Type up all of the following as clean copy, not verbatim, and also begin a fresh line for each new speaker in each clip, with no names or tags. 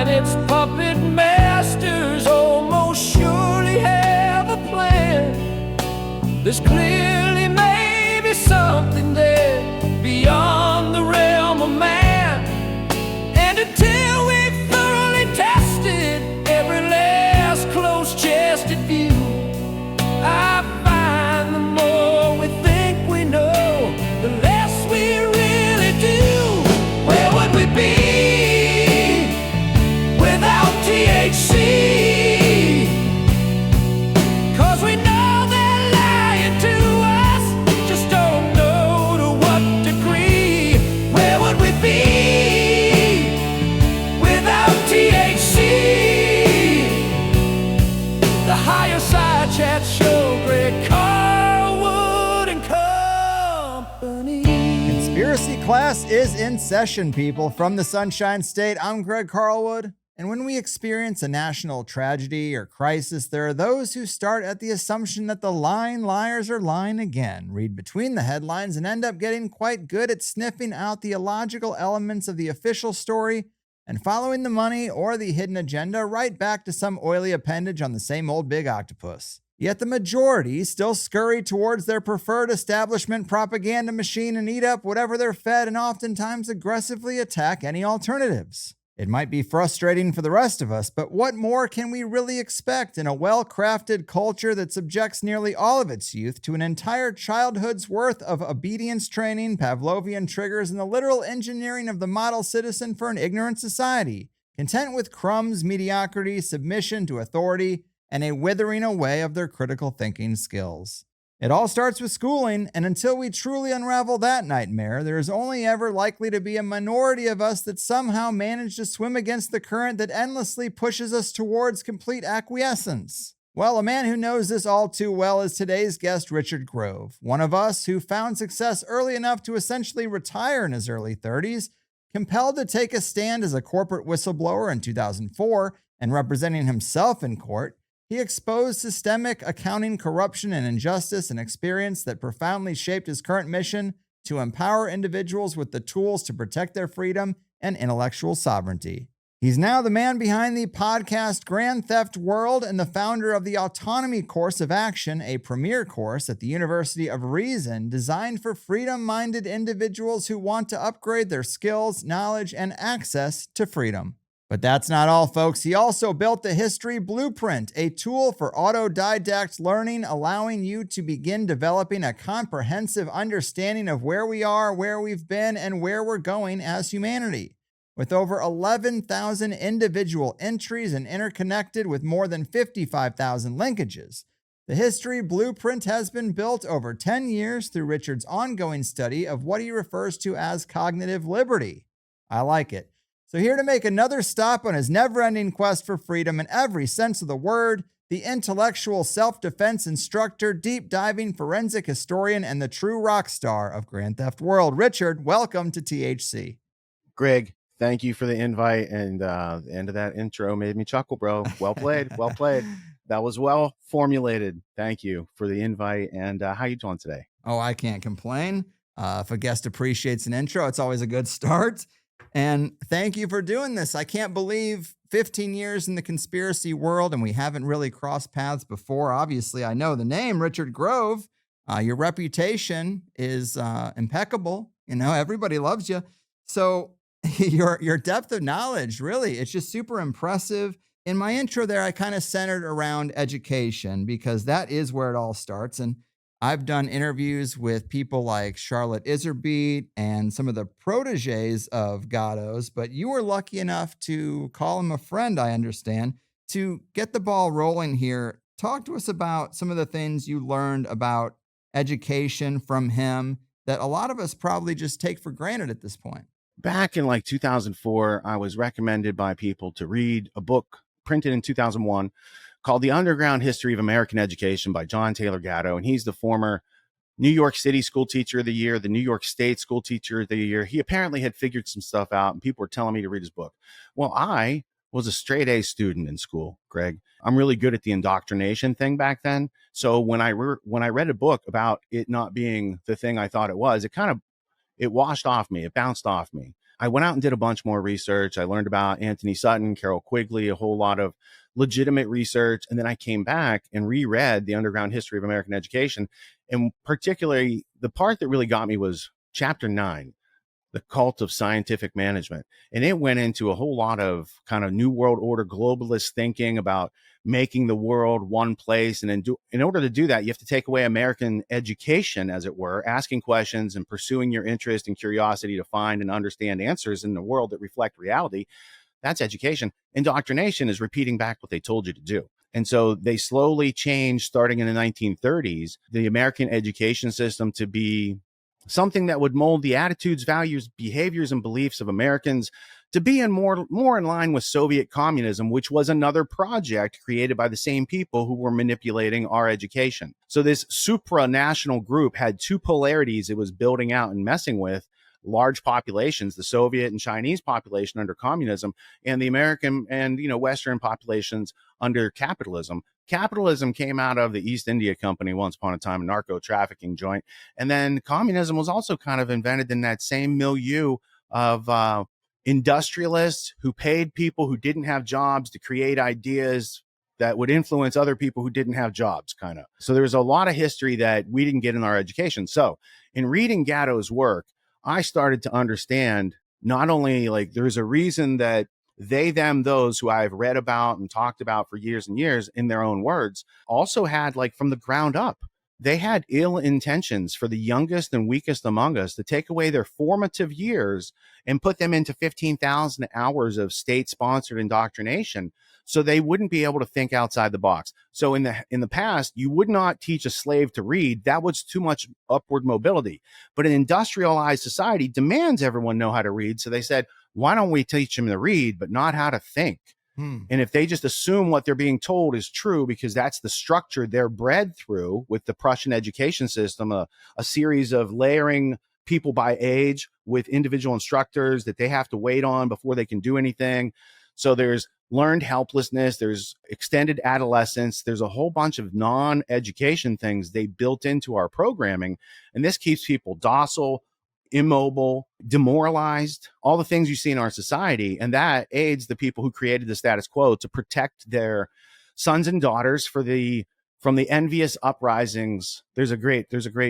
and its puppet masters almost surely have a plan. There's clearly maybe something there beyond the realm of man. And until we've thoroughly tested every last close-chested view, I find the more we think we know, the less we really do. Where would we be without THC? 'Cause we know they're lying to us, just don't know to what degree. Where would we be without THC? The Higher Side Chat Show, Greg Carlwood and Company.
Conspiracy class is in session, people. From the Sunshine State, I'm Greg Carlwood. And when we experience a national tragedy or crisis, there are those who start at the assumption that the lying liars are lying again, read between the headlines, and end up getting quite good at sniffing out the illogical elements of the official story and following the money or the hidden agenda right back to some oily appendage on the same old big octopus. Yet the majority still scurry towards their preferred establishment propaganda machine and eat up whatever they're fed, and oftentimes aggressively attack any alternatives. It might be frustrating for the rest of us, but what more can we really expect in a well-crafted culture that subjects nearly all of its youth to an entire childhood's worth of obedience training, Pavlovian triggers, and the literal engineering of the model citizen for an ignorant society, content with crumbs, mediocrity, submission to authority, and a withering away of their critical thinking skills? It all starts with schooling, and until we truly unravel that nightmare, there is only ever likely to be a minority of us that somehow manage to swim against the current that endlessly pushes us towards complete acquiescence. Well, a man who knows this all too well is today's guest, Richard Grove, one of us who found success early enough to essentially retire in his early 30s, compelled to take a stand as a corporate whistleblower in 2004, and representing himself in court. He exposed systemic accounting corruption and injustice, an experience that profoundly shaped his current mission to empower individuals with the tools to protect their freedom and intellectual sovereignty. He's now the man behind the podcast Grand Theft World and the founder of the Autonomy Course of Action, a premier course at the University of Reason designed for freedom-minded individuals who want to upgrade their skills, knowledge, and access to freedom. But that's not all, folks. He also built the History Blueprint, a tool for autodidact learning, allowing you to begin developing a comprehensive understanding of where we are, where we've been, and where we're going as humanity. With over 11,000 individual entries and interconnected with more than 55,000 linkages, the History Blueprint has been built over 10 years through Richard's ongoing study of what he refers to as cognitive liberty. I like it. So here to make another stop on his never-ending quest for freedom in every sense of the word, the intellectual self-defense instructor, deep-diving forensic historian, and the true rock star of Grand Theft World. Richard, welcome to THC.
Greg, thank you for the invite, and the end of that intro made me chuckle, bro. Well played, well played. That was well formulated. Thank you for the invite, and how you doing today?
Oh, I can't complain. If a guest appreciates an intro, it's always a good start. And thank you for doing this. I can't believe 15 years in the conspiracy world and we haven't really crossed paths before. Obviously, I know the name Richard Grove. Your reputation is impeccable. You know, everybody loves you. So your depth of knowledge, really, it's just super impressive. In my intro there, I kind of centered around education because that is where it all starts. And I've done interviews with people like Charlotte Iserbeat and some of the proteges of Gatto's, but you were lucky enough to call him a friend, I understand, to get the ball rolling here. Talk to us about some of the things you learned about education from him that a lot of us probably just take for granted at this point.
Back in like 2004, I was recommended by people to read a book printed in 2001 called The Underground History of American Education by John Taylor Gatto. And he's the former New York City School Teacher of the Year, the New York State School Teacher of the Year. He apparently had figured some stuff out and people were telling me to read his book. Well, I was a straight A student in school, Greg. I'm really good at the indoctrination thing back then. So when I read a book about it not being the thing I thought it was, it washed off me. It bounced off me. I went out and did a bunch more research. I learned about Anthony Sutton, Carol Quigley, a whole lot of legitimate research. And then I came back and reread The Underground History of American Education. And particularly the part that really got me was chapter 9, The Cult of Scientific Management. And it went into a whole lot of kind of New World Order globalist thinking about making the world one place. And then in order to do that, you have to take away American education, as it were, asking questions and pursuing your interest and curiosity to find and understand answers in the world that reflect reality. That's education. Indoctrination is repeating back what they told you to do. And so they slowly changed, starting in the 1930s, the American education system to be something that would mold the attitudes, values, behaviors, and beliefs of Americans to be more in line with Soviet communism, which was another project created by the same people who were manipulating our education. So this supranational group had two polarities it was building out and messing with: large populations, the Soviet and Chinese population under communism, and the American and Western populations under capitalism. Capitalism came out of the East India Company once upon a time, a narco trafficking joint. And then communism was also kind of invented in that same milieu of industrialists who paid people who didn't have jobs to create ideas that would influence other people who didn't have jobs, kind of. So there's a lot of history that we didn't get in our education. So in reading Gatto's work, I started to understand not only like there's a reason that they, them, those who I've read about and talked about for years and years in their own words also had, like, from the ground up, they had ill intentions for the youngest and weakest among us to take away their formative years and put them into 15,000 hours of state-sponsored indoctrination so they wouldn't be able to think outside the box. So in the past, you would not teach a slave to read. That was too much upward mobility. But an industrialized society demands everyone know how to read. So they said, why don't we teach them to read, but not how to think? And if they just assume what they're being told is true, because that's the structure they're bred through with the Prussian education system, a series of layering people by age with individual instructors that they have to wait on before they can do anything. So there's learned helplessness, there's extended adolescence, there's a whole bunch of non-education things they built into our programming. And this keeps people docile, immobile, demoralized, all the things you see in our society. And that aids the people who created the status quo to protect their sons and daughters from the envious uprisings. There's a great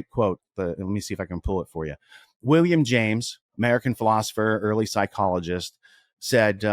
quote, but let me see if I can pull it for you. William James, American philosopher, early psychologist, said,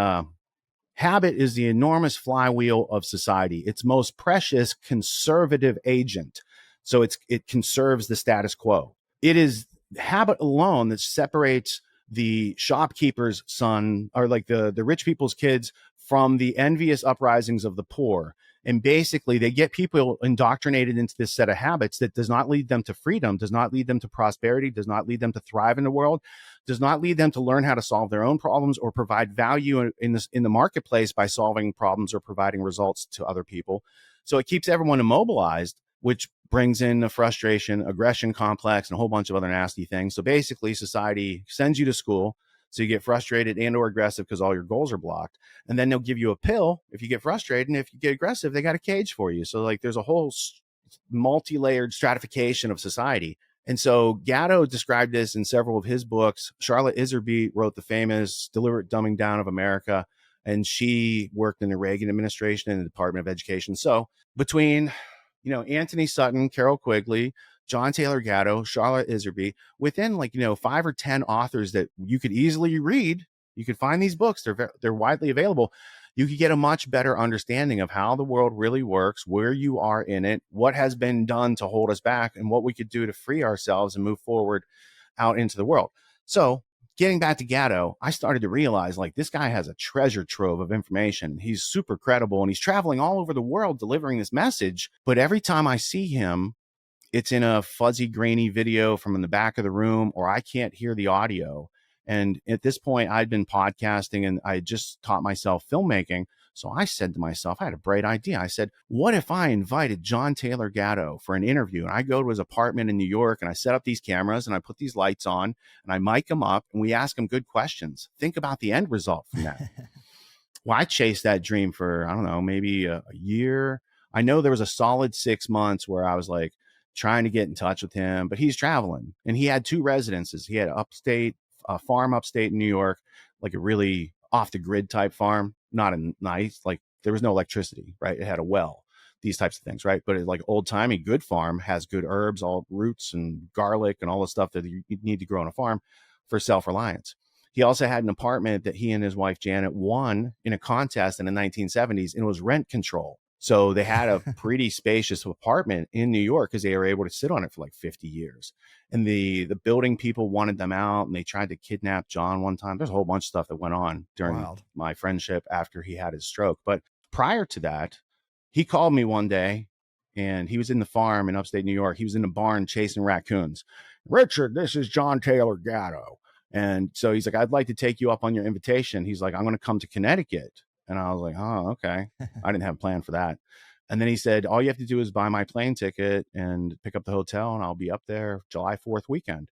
habit is the enormous flywheel of society, its most precious conservative agent. So it conserves the status quo. It is habit alone that separates the shopkeeper's son, or like the rich people's kids, from the envious uprisings of the poor. And basically they get people indoctrinated into this set of habits that does not lead them to freedom, does not lead them to prosperity, does not lead them to thrive in the world, does not lead them to learn how to solve their own problems or provide value in the marketplace by solving problems or providing results to other people. So it keeps everyone immobilized, which brings in a frustration, aggression complex, and a whole bunch of other nasty things. So basically society sends you to school so you get frustrated and or aggressive because all your goals are blocked. And then they'll give you a pill if you get frustrated. And if you get aggressive, they got a cage for you. So like there's a whole multi-layered stratification of society. And so Gatto described this in several of his books. Charlotte Iserbyt wrote the famous Deliberate Dumbing Down of America, and she worked in the Reagan administration in the Department of Education. So between Anthony Sutton, Carol Quigley, John Taylor Gatto, Charlotte Iserbyt, within 5 or 10 authors that you could easily read, you could find these books. They're widely available. You could get a much better understanding of how the world really works, where you are in it, what has been done to hold us back, and what we could do to free ourselves and move forward out into the world. So getting back to Gatto, I started to realize this guy has a treasure trove of information. He's super credible and he's traveling all over the world delivering this message. But every time I see him, it's in a fuzzy, grainy video from in the back of the room, or I can't hear the audio. And at this point, I'd been podcasting and I just taught myself filmmaking. So I said to myself, I had a bright idea. I said, what if I invited John Taylor Gatto for an interview? And I go to his apartment in New York and I set up these cameras and I put these lights on and I mic him up and we ask him good questions. Think about the end result from that. Well, I chased that dream for, I don't know, maybe a year. I know there was a solid 6 months where I was trying to get in touch with him, but he's traveling and he had 2 residences. He had upstate a farm upstate in New York, like a really off the grid type farm, not a nice, like there was no electricity, right? It had a well, these types of things, right? But it's like old timey good farm, has good herbs, all roots and garlic and all the stuff that you need to grow on a farm for self-reliance. He also had an apartment that he and his wife Janet won in a contest in the 1970s, and it was rent control. So they had a pretty spacious apartment in New York because they were able to sit on it for like 50 years. And the building people wanted them out, and they tried to kidnap John one time. There's a whole bunch of stuff that went on during my friendship after he had his stroke. But prior to that, he called me one day, and he was in the farm in upstate New York. He was in the barn chasing raccoons. Richard, this is John Taylor Gatto. And so he's like, I'd like to take you up on your invitation. He's like, I'm going to come to Connecticut. And I was like, oh, okay. I didn't have a plan for that. And then he said, all you have to do is buy my plane ticket and pick up the hotel, and I'll be up there July 4th weekend.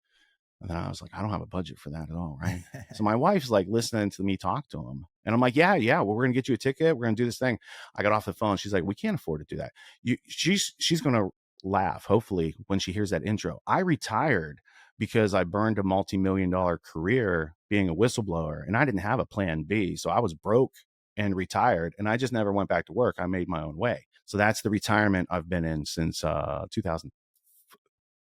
And then I was like, I don't have a budget for that at all, right? So my wife's like listening to me talk to him. And I'm like, yeah, well, we're going to get you a ticket. We're going to do this thing. I got off the phone. She's like, we can't afford to do that. She's going to laugh, hopefully, when she hears that intro. I retired because I burned a multi-million-dollar career being a whistleblower, and I didn't have a plan B. So I was broke and retired, and I just never went back to work. I made my own way. So that's the retirement I've been in since 2000.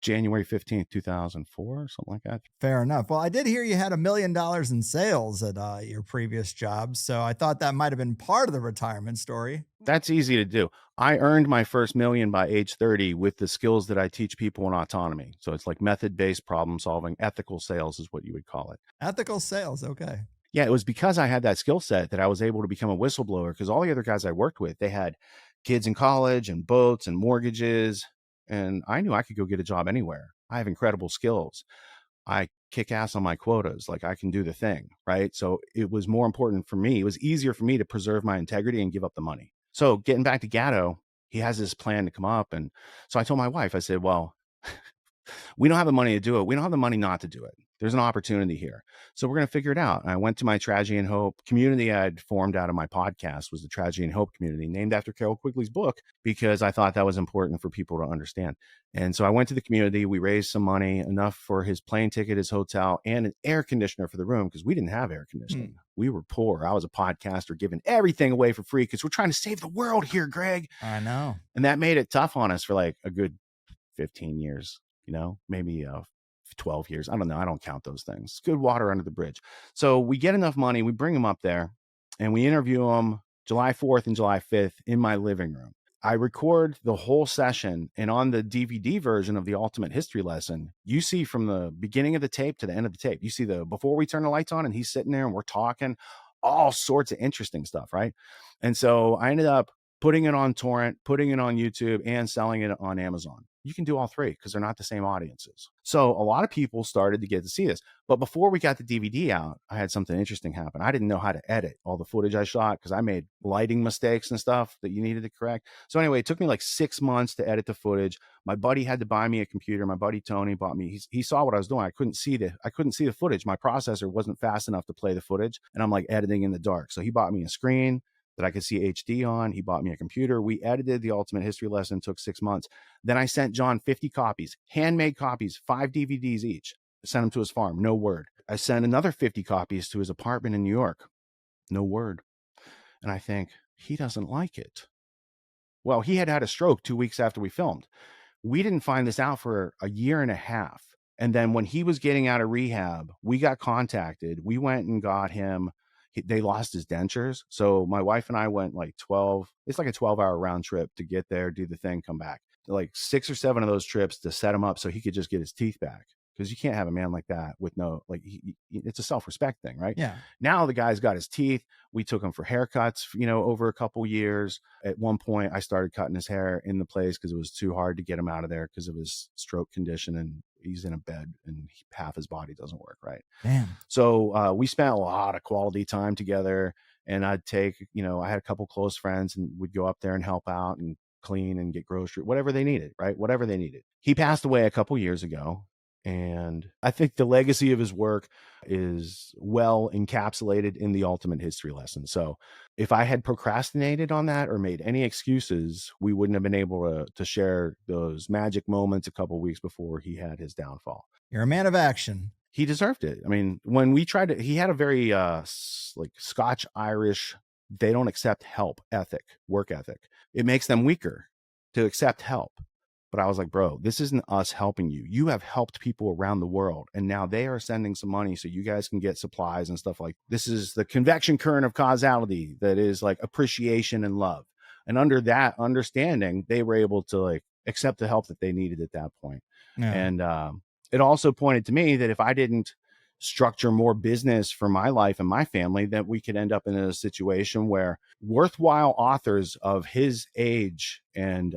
January 15th, 2004, something like that.
Fair enough. Well, I did hear you had $1 million in sales at your previous job, so I thought that might have been part of the retirement story.
That's easy to do. I earned my first million by age 30 with the skills that I teach people in autonomy. So it's like method-based problem solving. Ethical sales is what you would call it.
Ethical sales. Okay.
Yeah, it was because I had that skill set that I was able to become a whistleblower, because all the other guys I worked with, they had kids in college and boats and mortgages. And I knew I could go get a job anywhere. I have incredible skills. I kick ass on my quotas. Like, I can do the thing, right? So it was more important for me. It was easier for me to preserve my integrity and give up the money. So getting back to Gatto, he has this plan to come up. And so I told my wife, I said, well, we don't have the money to do it. We don't have the money not to do it. There's an opportunity here. So we're going to figure it out. And I went to my Tragedy and Hope community I'd formed out of my podcast, was the Tragedy and Hope community, named after Carol Quigley's book, because I thought that was important for people to understand. And so I went to the community. We raised some money, enough for his plane ticket, his hotel, and an air conditioner for the room, because we didn't have air conditioning. We were poor. I was a podcaster giving everything away for free because we're trying to save the world here, Greg.
I know.
And that made it tough on us for like a good 15 years, maybe 12 years. I don't know. I don't count those things. Good water under the bridge. So we get enough money. We bring him up there and we interview him July 4th and July 5th in my living room. I record the whole session, and on the DVD version of the Ultimate History Lesson, you see from the beginning of the tape to the end of the tape, you see the before we turn the lights on and he's sitting there and we're talking all sorts of interesting stuff, right? And so I ended up putting it on torrent, putting it on YouTube, and selling it on Amazon. You can do all three because they're not the same audiences. So a lot of people started to get to see this. But before we got the DVD out, I had something interesting happen. I didn't know how to edit all the footage I shot because I made lighting mistakes and stuff that you needed to correct. So anyway, it took me like 6 months to edit the footage. My buddy had to buy me a computer. My buddy Tony bought me. He saw what I was doing. I couldn't see the footage. My processor wasn't fast enough to play the footage, and I'm like editing in the dark. So he bought me a screen that I could see HD on. He bought me a computer. We edited the Ultimate History Lesson. Took 6 months. Then I sent John 50 copies, handmade copies, 5 DVDs each. I sent them to his farm. No word. I sent another 50 copies to his apartment in New York. No word. And I think, he doesn't like it. Well, he had had a stroke 2 weeks after we filmed. We didn't find this out for a year and a half. And then when he was getting out of rehab, we got contacted. We went and got him. They lost his dentures. So my wife and I went like 12. It's like a 12-hour round trip to get there, do the thing, come back. Like 6 or 7 of those trips to set him up so he could just get his teeth back. Because you can't have a man like that with no, it's a self-respect thing, right?
Yeah.
Now the guy's got his teeth. We took him for haircuts, over a couple years. At one point, I started cutting his hair in the place because it was too hard to get him out of there because of his stroke condition. And he's in a bed and half his body doesn't work right.
Damn.
So we spent a lot of quality time together. And I'd take, I had a couple close friends and we'd go up there and help out and clean and get groceries, whatever they needed, right? Whatever they needed. He passed away a couple years ago. And I think the legacy of his work is well encapsulated in the Ultimate History Lesson. So if I had procrastinated on that or made any excuses, we wouldn't have been able to share those magic moments a couple weeks before he had his downfall.
You're a man of action.
he deserved it. I mean, when we tried to, he had a very like Scotch Irish, they don't accept help work ethic. It makes them weaker to accept help. But I was like, bro, this isn't us helping you. You have helped people around the world, and now they are sending some money so you guys can get supplies and stuff like this. Is the convection current of causality that is like appreciation and love. And under that understanding, they were able to like accept the help that they needed at that point.
Yeah.
And it also pointed to me that if I didn't structure more business for my life and my family, that we could end up in a situation where worthwhile authors of his age and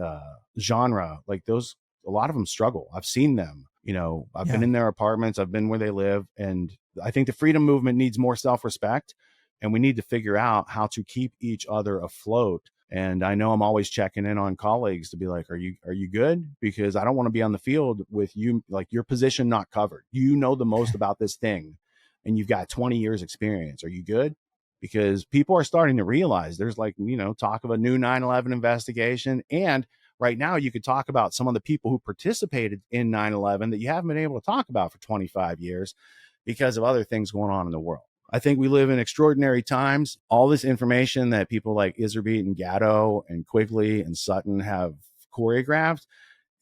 genre, like those, a lot of them struggle. I've seen them, you know, I've been in their apartments, I've been where they live. And I think the freedom movement needs more self-respect, and we need to figure out how to keep each other afloat. And I know I'm always checking in on colleagues to be like, are you good? Because I don't want to be on the field with you, like your position not covered. You know the most about this thing, and you've got 20 years experience. Are you good? Because people are starting to realize there's like, you know, talk of a new 9/11 investigation. And right now you could talk about some of the people who participated in 9/11 that you haven't been able to talk about for 25 years because of other things going on in the world. I think we live in extraordinary times. All this information that people like Iserbeat and Gatto and Quigley and Sutton have choreographed,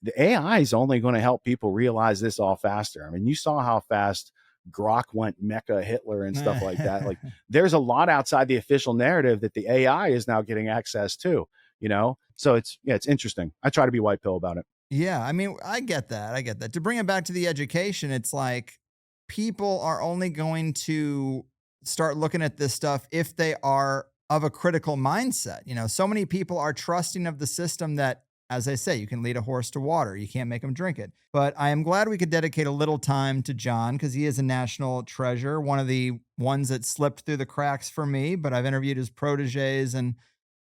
the AI is only going to help people realize this all faster. I mean, you saw how fast Grok went Mecha Hitler and stuff like that. Like, there's a lot outside the official narrative that the AI is now getting access to, you know? So it's interesting. I try to be white pill about it.
Yeah, I mean, I get that. To bring it back to the education, it's like people are only going to start looking at this stuff if they are of a critical mindset. You know, so many people are trusting of the system that, as I say, you can lead a horse to water. You can't make him drink it. But I am glad we could dedicate a little time to John because he is a national treasure, one of the ones that slipped through the cracks for me. But I've interviewed his proteges and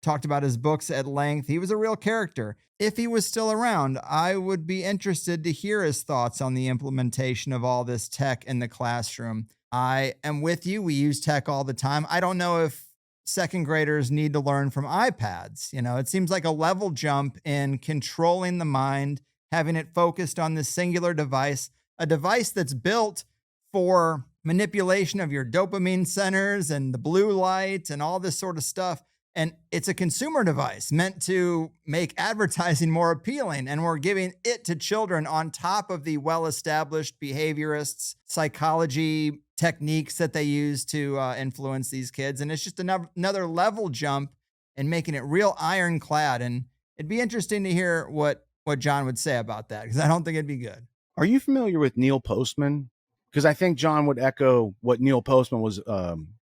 talked about his books at length. He was a real character. If he was still around, I would be interested to hear his thoughts on the implementation of all this tech in the classroom. I am with you. We use tech all the time. I don't know if second graders need to learn from iPads. You know, it seems like a level jump in controlling the mind, having it focused on this singular device, a device that's built for manipulation of your dopamine centers and the blue light and all this sort of stuff. And it's a consumer device meant to make advertising more appealing. And we're giving it to children on top of the well-established behaviorists, psychology techniques that they use to influence these kids. And it's just another level jump and making it real ironclad. And it'd be interesting to hear what John would say about that, because I don't think it'd be good.
Are you familiar with Neil Postman? Because I think John would echo what Neil Postman was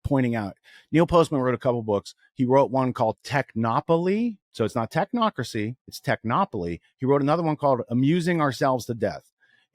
pointing out. Neil Postman wrote a couple books. He wrote one called Technopoly. So it's not technocracy, it's Technopoly. He wrote another one called Amusing Ourselves to Death.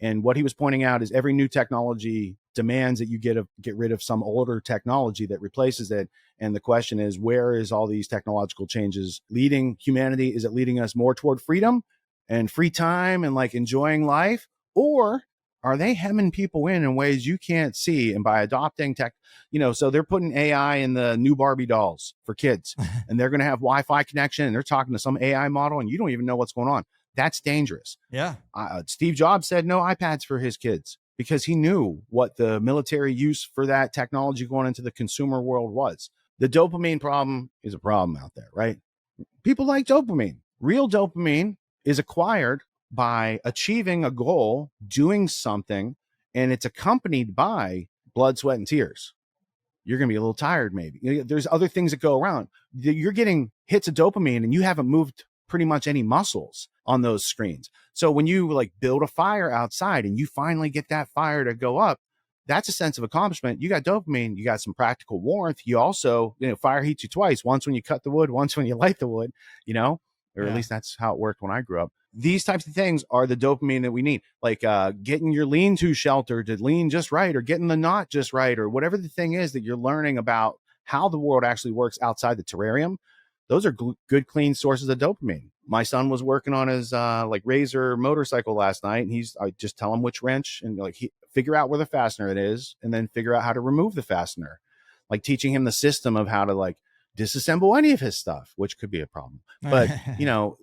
And what he was pointing out is every new technology demands that you get rid of some older technology that replaces it. And the question is, where is all these technological changes leading humanity? Is it leading us more toward freedom and free time and like enjoying life? Or are they hemming people in ways you can't see? And by adopting tech, you know, so they're putting AI in the new Barbie dolls for kids, and they're going to have Wi-Fi connection, and they're talking to some AI model, and you don't even know what's going on. That's dangerous.
Yeah.
Steve Jobs said no iPads for his kids because he knew what the military use for that technology going into the consumer world was. The dopamine problem is a problem out there, right? People like dopamine. Real dopamine is acquired by achieving a goal, doing something, and it's accompanied by blood, sweat, and tears. You're going to be a little tired, maybe. There's other things that go around. You're getting hits of dopamine, and you haven't moved pretty much any muscles on those screens. So when you like build a fire outside and you finally get that fire to go up, that's a sense of accomplishment. You got dopamine, you got some practical warmth. You also, fire heats you twice, once when you cut the wood, once when you light the wood, or at least that's how it worked when I grew up. These types of things are the dopamine that we need, like getting your lean-to shelter to lean just right, or getting the knot just right, or whatever the thing is that you're learning about how the world actually works outside the terrarium. Those are good, clean sources of dopamine. My son was working on his Razor motorcycle last night, and I just tell him which wrench and figure out where the fastener it is, and then figure out how to remove the fastener, like teaching him the system of how to disassemble any of his stuff, which could be a problem. But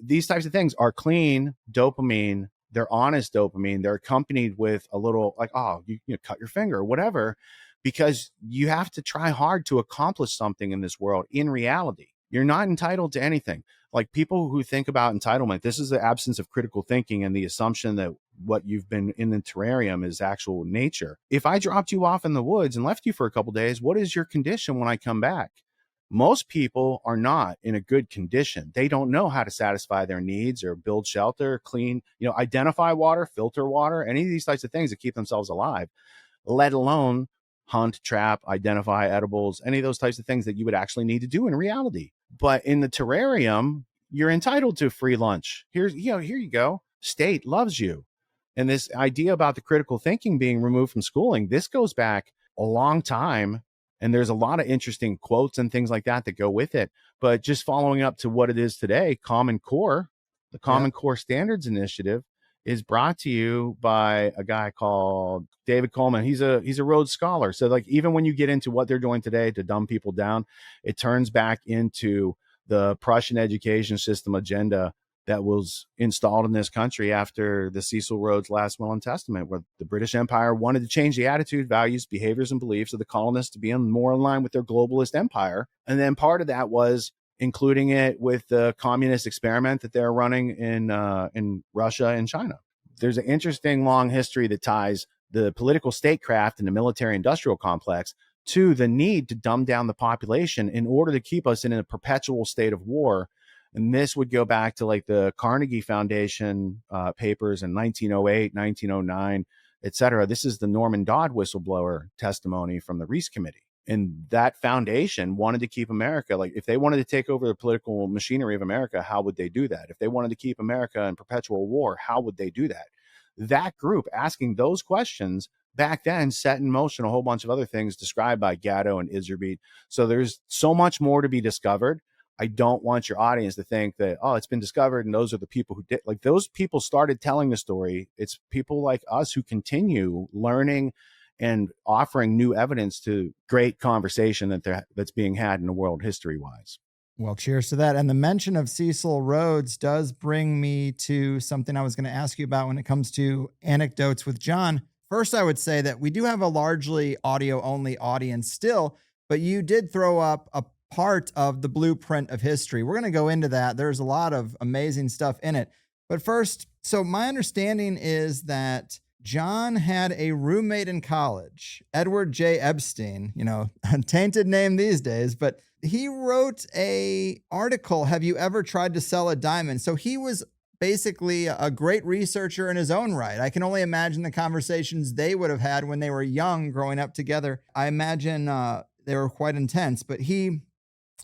these types of things are clean dopamine they're honest dopamine. They're accompanied with a little like, oh, you cut your finger or whatever, because you have to try hard to accomplish something in this world. In reality, you're not entitled to anything. Like people who think about entitlement, this is the absence of critical thinking and the assumption that what you've been in the terrarium is actual nature. If I dropped you off in the woods and left you for a couple of days, what is your condition when I come back? Most people are not in a good condition. They don't know how to satisfy their needs or build shelter, clean, identify water, filter water, any of these types of things that keep themselves alive, let alone hunt, trap, identify edibles, any of those types of things that you would actually need to do in reality. But in the terrarium, you're entitled to free lunch. Here you go. State loves you. And this idea about the critical thinking being removed from schooling, this goes back a long time. And there's a lot of interesting quotes and things like that that go with it. But just following up to what it is today, Common Core, the Common Core Standards Initiative is brought to you by a guy called David Coleman. He's a Rhodes Scholar. So like even when you get into what they're doing today to dumb people down, it turns back into the Prussian education system agenda that was installed in this country after the Cecil Rhodes last will and testament, where the British Empire wanted to change the attitude, values, behaviors, and beliefs of the colonists to be more in line with their globalist empire. And then part of that was including it with the communist experiment that they're running in Russia and China. There's an interesting long history that ties the political statecraft and the military industrial complex to the need to dumb down the population in order to keep us in a perpetual state of war. And this would go back to like the Carnegie Foundation papers in 1908, 1909, et cetera. This is the Norman Dodd whistleblower testimony from the Reese Committee. And that foundation wanted to keep America, like if they wanted to take over the political machinery of America, how would they do that? If they wanted to keep America in perpetual war, how would they do that? That group asking those questions back then set in motion a whole bunch of other things described by Gatto and Iserbyt. So there's so much more to be discovered. I don't want your audience to think that, oh, it's been discovered and those are the people who did. Like those people started telling the story. It's people like us who continue learning and offering new evidence to great conversation that's being had in the world history-wise.
Well, cheers to that. And the mention of Cecil Rhodes does bring me to something I was going to ask you about when it comes to anecdotes with John. First, I would say that we do have a largely audio-only audience still, but you did throw up a part of the blueprint of history. We're going to go into that. There's a lot of amazing stuff in it. But first, so my understanding is that John had a roommate in college, Edward J. Epstein, a tainted name these days, but he wrote a article, Have You Ever Tried to Sell a Diamond? So he was basically a great researcher in his own right. I can only imagine the conversations they would have had when they were young growing up together. I imagine they were quite intense, but he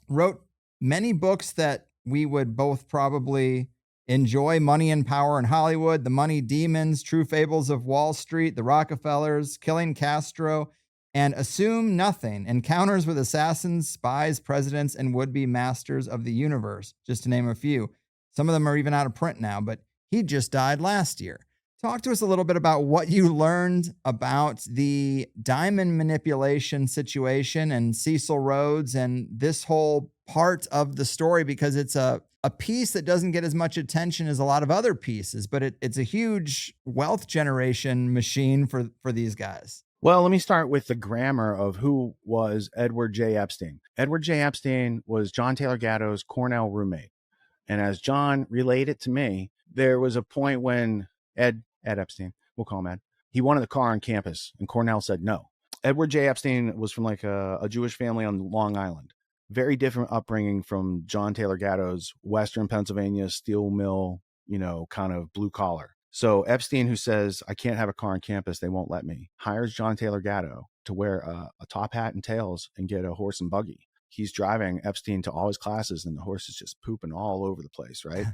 wrote many books that we would both probably enjoy: Money and Power in Hollywood, The Money Demons, True Fables of Wall Street, The Rockefellers, Killing Castro, and Assume Nothing, Encounters with Assassins, Spies, Presidents, and Would-Be Masters of the Universe, just to name a few. Some of them are even out of print now, but he just died last year. Talk to us a little bit about what you learned about the diamond manipulation situation and Cecil Rhodes and this whole part of the story, because it's a piece that doesn't get as much attention as a lot of other pieces, but it's a huge wealth generation machine for these guys.
Well, let me start with the grammar of who was Edward J. Epstein. Edward J. Epstein was John Taylor Gatto's Cornell roommate. And as John relayed it to me, there was a point when Ed Epstein, we'll call him Ed, he wanted a car on campus and Cornell said no. Edward J. Epstein was from like a Jewish family on Long Island. Very different upbringing from John Taylor Gatto's Western Pennsylvania steel mill, kind of blue collar. So Epstein, who says, I can't have a car on campus, they won't let me, hires John Taylor Gatto to wear a top hat and tails and get a horse and buggy. He's driving Epstein to all his classes and the horse is just pooping all over the place, right?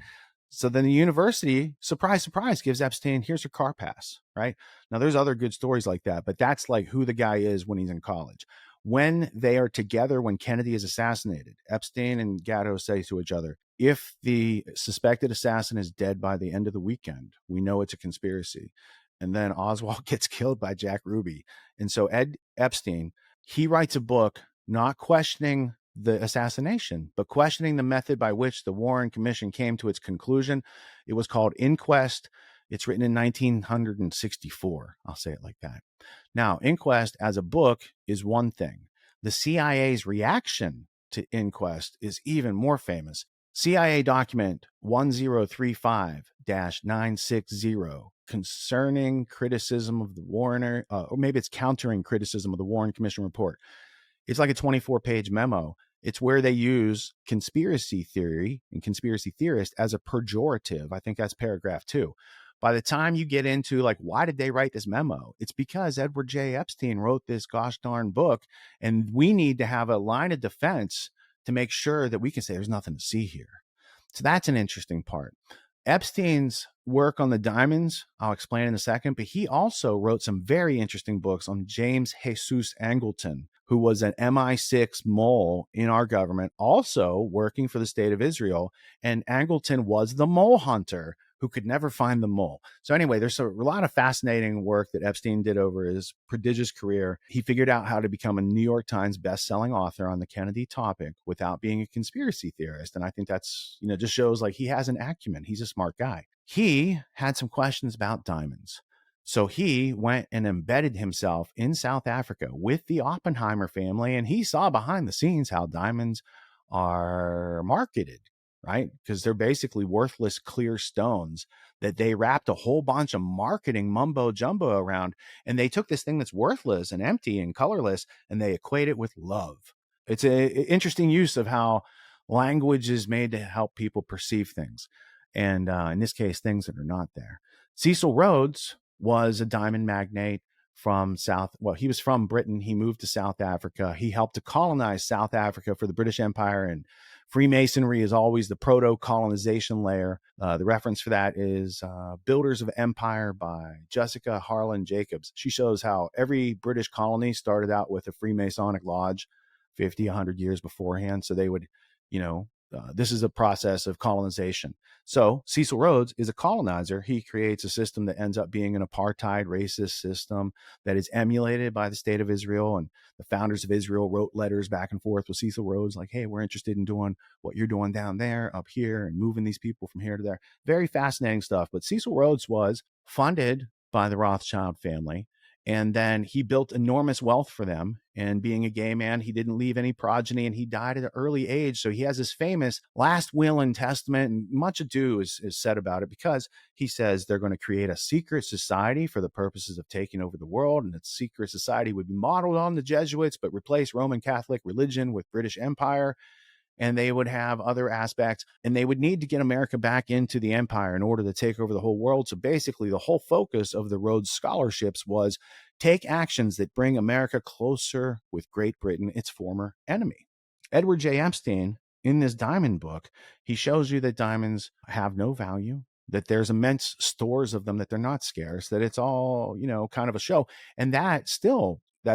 So then the university, surprise, surprise, gives Epstein, here's your car pass, right? Now there's other good stories like that, but that's like who the guy is when he's in college. When they are together, when Kennedy is assassinated, Epstein and Gatto say to each other, if the suspected assassin is dead by the end of the weekend, we know it's a conspiracy. And then Oswald gets killed by Jack Ruby. And so Ed Epstein, he writes a book not questioning the assassination, but questioning the method by which the Warren Commission came to its conclusion. It was called Inquest. It's written in 1964. I'll say it like that. Now, Inquest as a book is one thing. The CIA's reaction to Inquest is even more famous. CIA document 1035-960 concerning criticism of the Warren, or maybe it's countering criticism of the Warren Commission report. It's like a 24-page memo. It's where they use conspiracy theory and conspiracy theorist as a pejorative. I think that's paragraph 2. By the time you get into like, why did they write this memo? It's because Edward J. Epstein wrote this gosh darn book, and we need to have a line of defense to make sure that we can say there's nothing to see here. So that's an interesting part. Epstein's work on the diamonds, I'll explain in a second, but he also wrote some very interesting books on James Jesus Angleton, who was an MI6 mole in our government, also working for the state of Israel. And Angleton was the mole hunter who could never find the mole. So anyway, there's a lot of fascinating work that Epstein did over his prodigious career. He figured out how to become a New York Times best-selling author on the Kennedy topic without being a conspiracy theorist. And I think that's, just shows like he has an acumen. He's a smart guy. He had some questions about diamonds. So he went and embedded himself in South Africa with the Oppenheimer family, and he saw behind the scenes how diamonds are marketed, right? Because they're basically worthless clear stones that they wrapped a whole bunch of marketing mumbo jumbo around. And they took this thing that's worthless and empty and colorless, and they equate it with love. It's an interesting use of how language is made to help people perceive things. And in this case, things that are not there. Cecil Rhodes was a diamond magnate from he was from Britain. He moved to South Africa. He helped to colonize South Africa for the British Empire, and Freemasonry is always the proto-colonization layer. The reference for that is Builders of Empire by Jessica Harlan Jacobs. She shows how every British colony started out with a Freemasonic lodge 50, 100 years beforehand. So they would, this is a process of colonization. So Cecil Rhodes is a colonizer. He creates a system that ends up being an apartheid racist system that is emulated by the state of Israel. And the founders of Israel wrote letters back and forth with Cecil Rhodes like, hey, we're interested in doing what you're doing down there, up here, and moving these people from here to there. Very fascinating stuff. But Cecil Rhodes was funded by the Rothschild family. And then he built enormous wealth for them. And being a gay man, he didn't leave any progeny, and he died at an early age. So he has this famous last will and testament, and much ado is said about it, because he says they're going to create a secret society for the purposes of taking over the world. And that secret society would be modeled on the Jesuits, but replace Roman Catholic religion with British Empire. And they would have other aspects, and they would need to get America back into the empire in order to take over the whole world. So basically, the whole focus of the Rhodes scholarships was take actions that bring America closer with Great Britain, its former enemy. Edward J. Epstein, in this diamond book, he shows you that diamonds have no value, that there's immense stores of them, that they're not scarce, that it's all, kind of a show. And that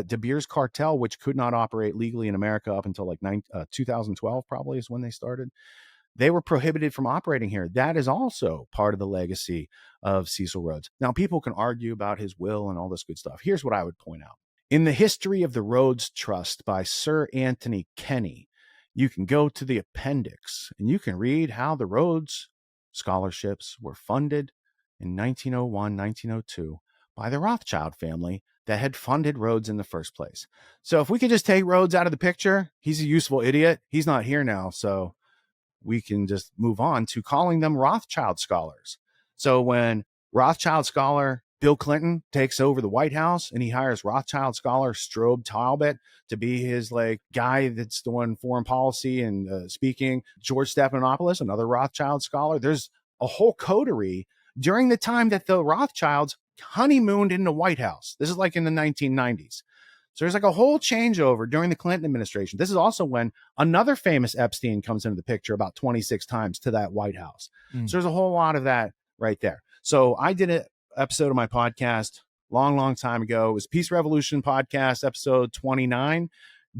De Beers cartel, which could not operate legally in America up until 2012, probably is when they started. They were prohibited from operating here. That is also part of the legacy of Cecil Rhodes. Now, people can argue about his will and all this good stuff. Here's what I would point out. In the History of the Rhodes Trust by Sir Anthony Kenny, you can go to the appendix and you can read how the Rhodes scholarships were funded in 1901, 1902 by the Rothschild family that had funded Rhodes in the first place. So if we could just take Rhodes out of the picture, he's a useful idiot. He's not here now, so we can just move on to calling them Rothschild scholars. So when Rothschild scholar Bill Clinton takes over the White House and he hires Rothschild scholar Strobe Talbot to be his guy that's doing foreign policy and speaking, George Stephanopoulos, another Rothschild scholar, there's a whole coterie during the time that the Rothschilds honeymooned in the White House. This is like in the 1990s. So there's a whole changeover during the Clinton administration. This is also when another famous Epstein comes into the picture about 26 times to that White House. So there's a whole lot of that right there. So I did an episode of my podcast long time ago. It was Peace Revolution podcast, episode 29,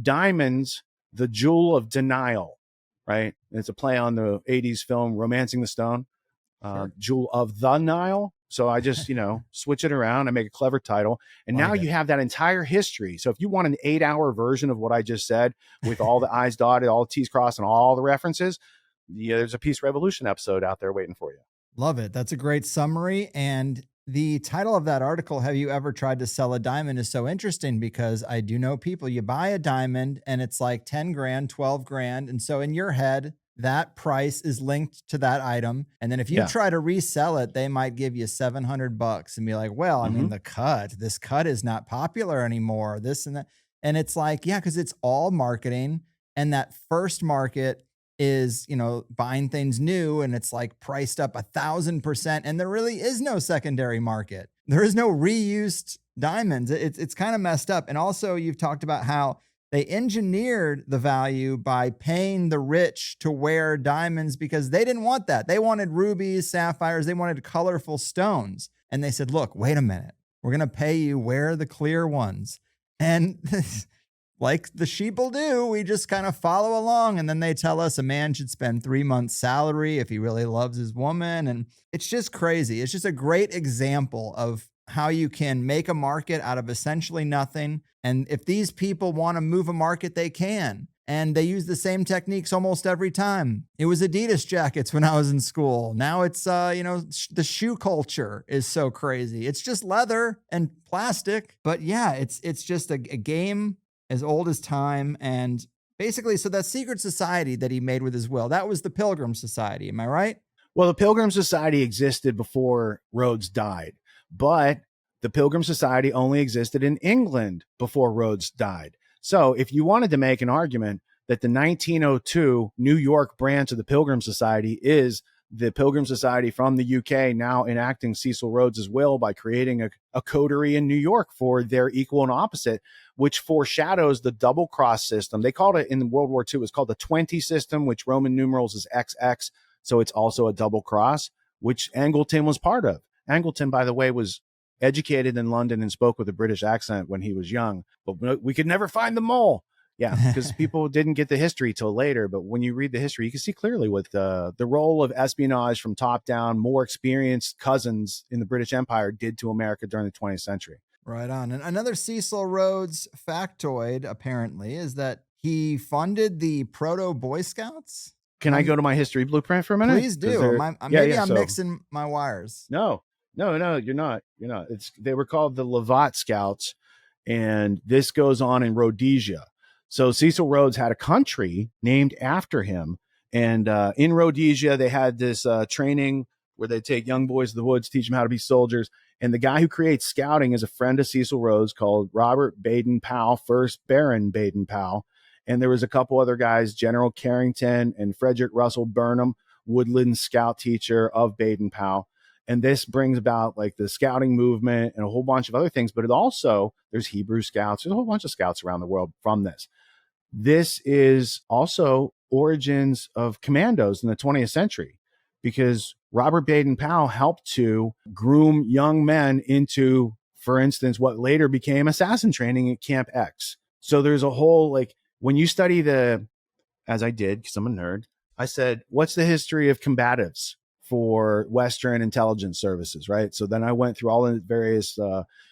Diamonds, the Jewel of Denial, right? It's a play on the 80s film Romancing the Stone, sure. Jewel of the Nile. So I just, switch it around. I make a clever title. And now you have that entire history. So if you want an 8-hour version of what I just said with all the I's dotted, all the T's crossed, and all the references, there's a Peace Revolution episode out there waiting for you.
Love it. That's a great summary. And the title of that article, Have You Ever Tried to Sell a Diamond, is so interesting because I do know people, you buy a diamond and it's like 10 grand, 12 grand. And so in your head, that price is linked to that item. And then if you
Yeah.
try to resell it, they might give you $700 and be like, well, I mean,
Mhm.
this cut is not popular anymore, this and that. And it's like, yeah, because it's all marketing. And that first market is, buying things new and it's like priced up 1,000%. And there really is no secondary market. There is no reused diamonds. It's kind of messed up. And also, you've talked about how they engineered the value by paying the rich to wear diamonds because they didn't want that. They wanted rubies, sapphires, they wanted colorful stones. And they said, look, wait a minute. We're going to pay you wear the clear ones. And like the sheeple do, we just kind of follow along. And then they tell us a man should spend 3 months' salary if he really loves his woman. And it's just crazy. It's just a great example of how you can make a market out of essentially nothing. And if these people want to move a market, they can. And they use the same techniques almost every time. It was Adidas jackets when I was in school. Now it's, the shoe culture is so crazy. It's just leather and plastic. But yeah, it's just a game as old as time. And basically, so that secret society that he made with his will, that was the Pilgrims Society. Am I right?
Well, the Pilgrim Society existed before Rhodes died, but the Pilgrim Society only existed in England before Rhodes died. So if you wanted to make an argument that the 1902 New York branch of the Pilgrim Society is the Pilgrim Society from the UK now enacting Cecil Rhodes's will by creating a coterie in New York for their equal and opposite, which foreshadows the double cross system. They called it in World War II, it's called the 20 system, which Roman numerals is XX. So it's also a double cross, which Angleton was part of. Angleton, by the way, was educated in London and spoke with a British accent when he was young, but we could never find the mole. Yeah, because people didn't get the history till later. But when you read the history, you can see clearly what the role of espionage from top down, more experienced cousins in the British Empire did to America during the 20th century.
Right on. And another Cecil Rhodes factoid, apparently, is that he funded the proto Boy Scouts.
Can I go to my history blueprint for a minute?
Please do. Maybe I'm mixing my wires.
No, you're not. They were called the Lovat Scouts, and this goes on in Rhodesia. So Cecil Rhodes had a country named after him, and in Rhodesia they had this training where they take young boys to the woods, teach them how to be soldiers. And the guy who creates scouting is a friend of Cecil Rhodes called Robert Baden-Powell, first Baron Baden-Powell. And there was a couple other guys, General Carrington and Frederick Russell Burnham, Woodland scout teacher of Baden-Powell. And this brings about like the scouting movement and a whole bunch of other things. But it also, there's Hebrew scouts. There's a whole bunch of scouts around the world from this. This is also origins of commandos in the 20th century, because Robert Baden-Powell helped to groom young men into, for instance, what later became assassin training at Camp X. So there's a whole, like, when you study as I did, because I'm a nerd, I said, what's the history of combatives for Western intelligence services, right? So then I went through all the various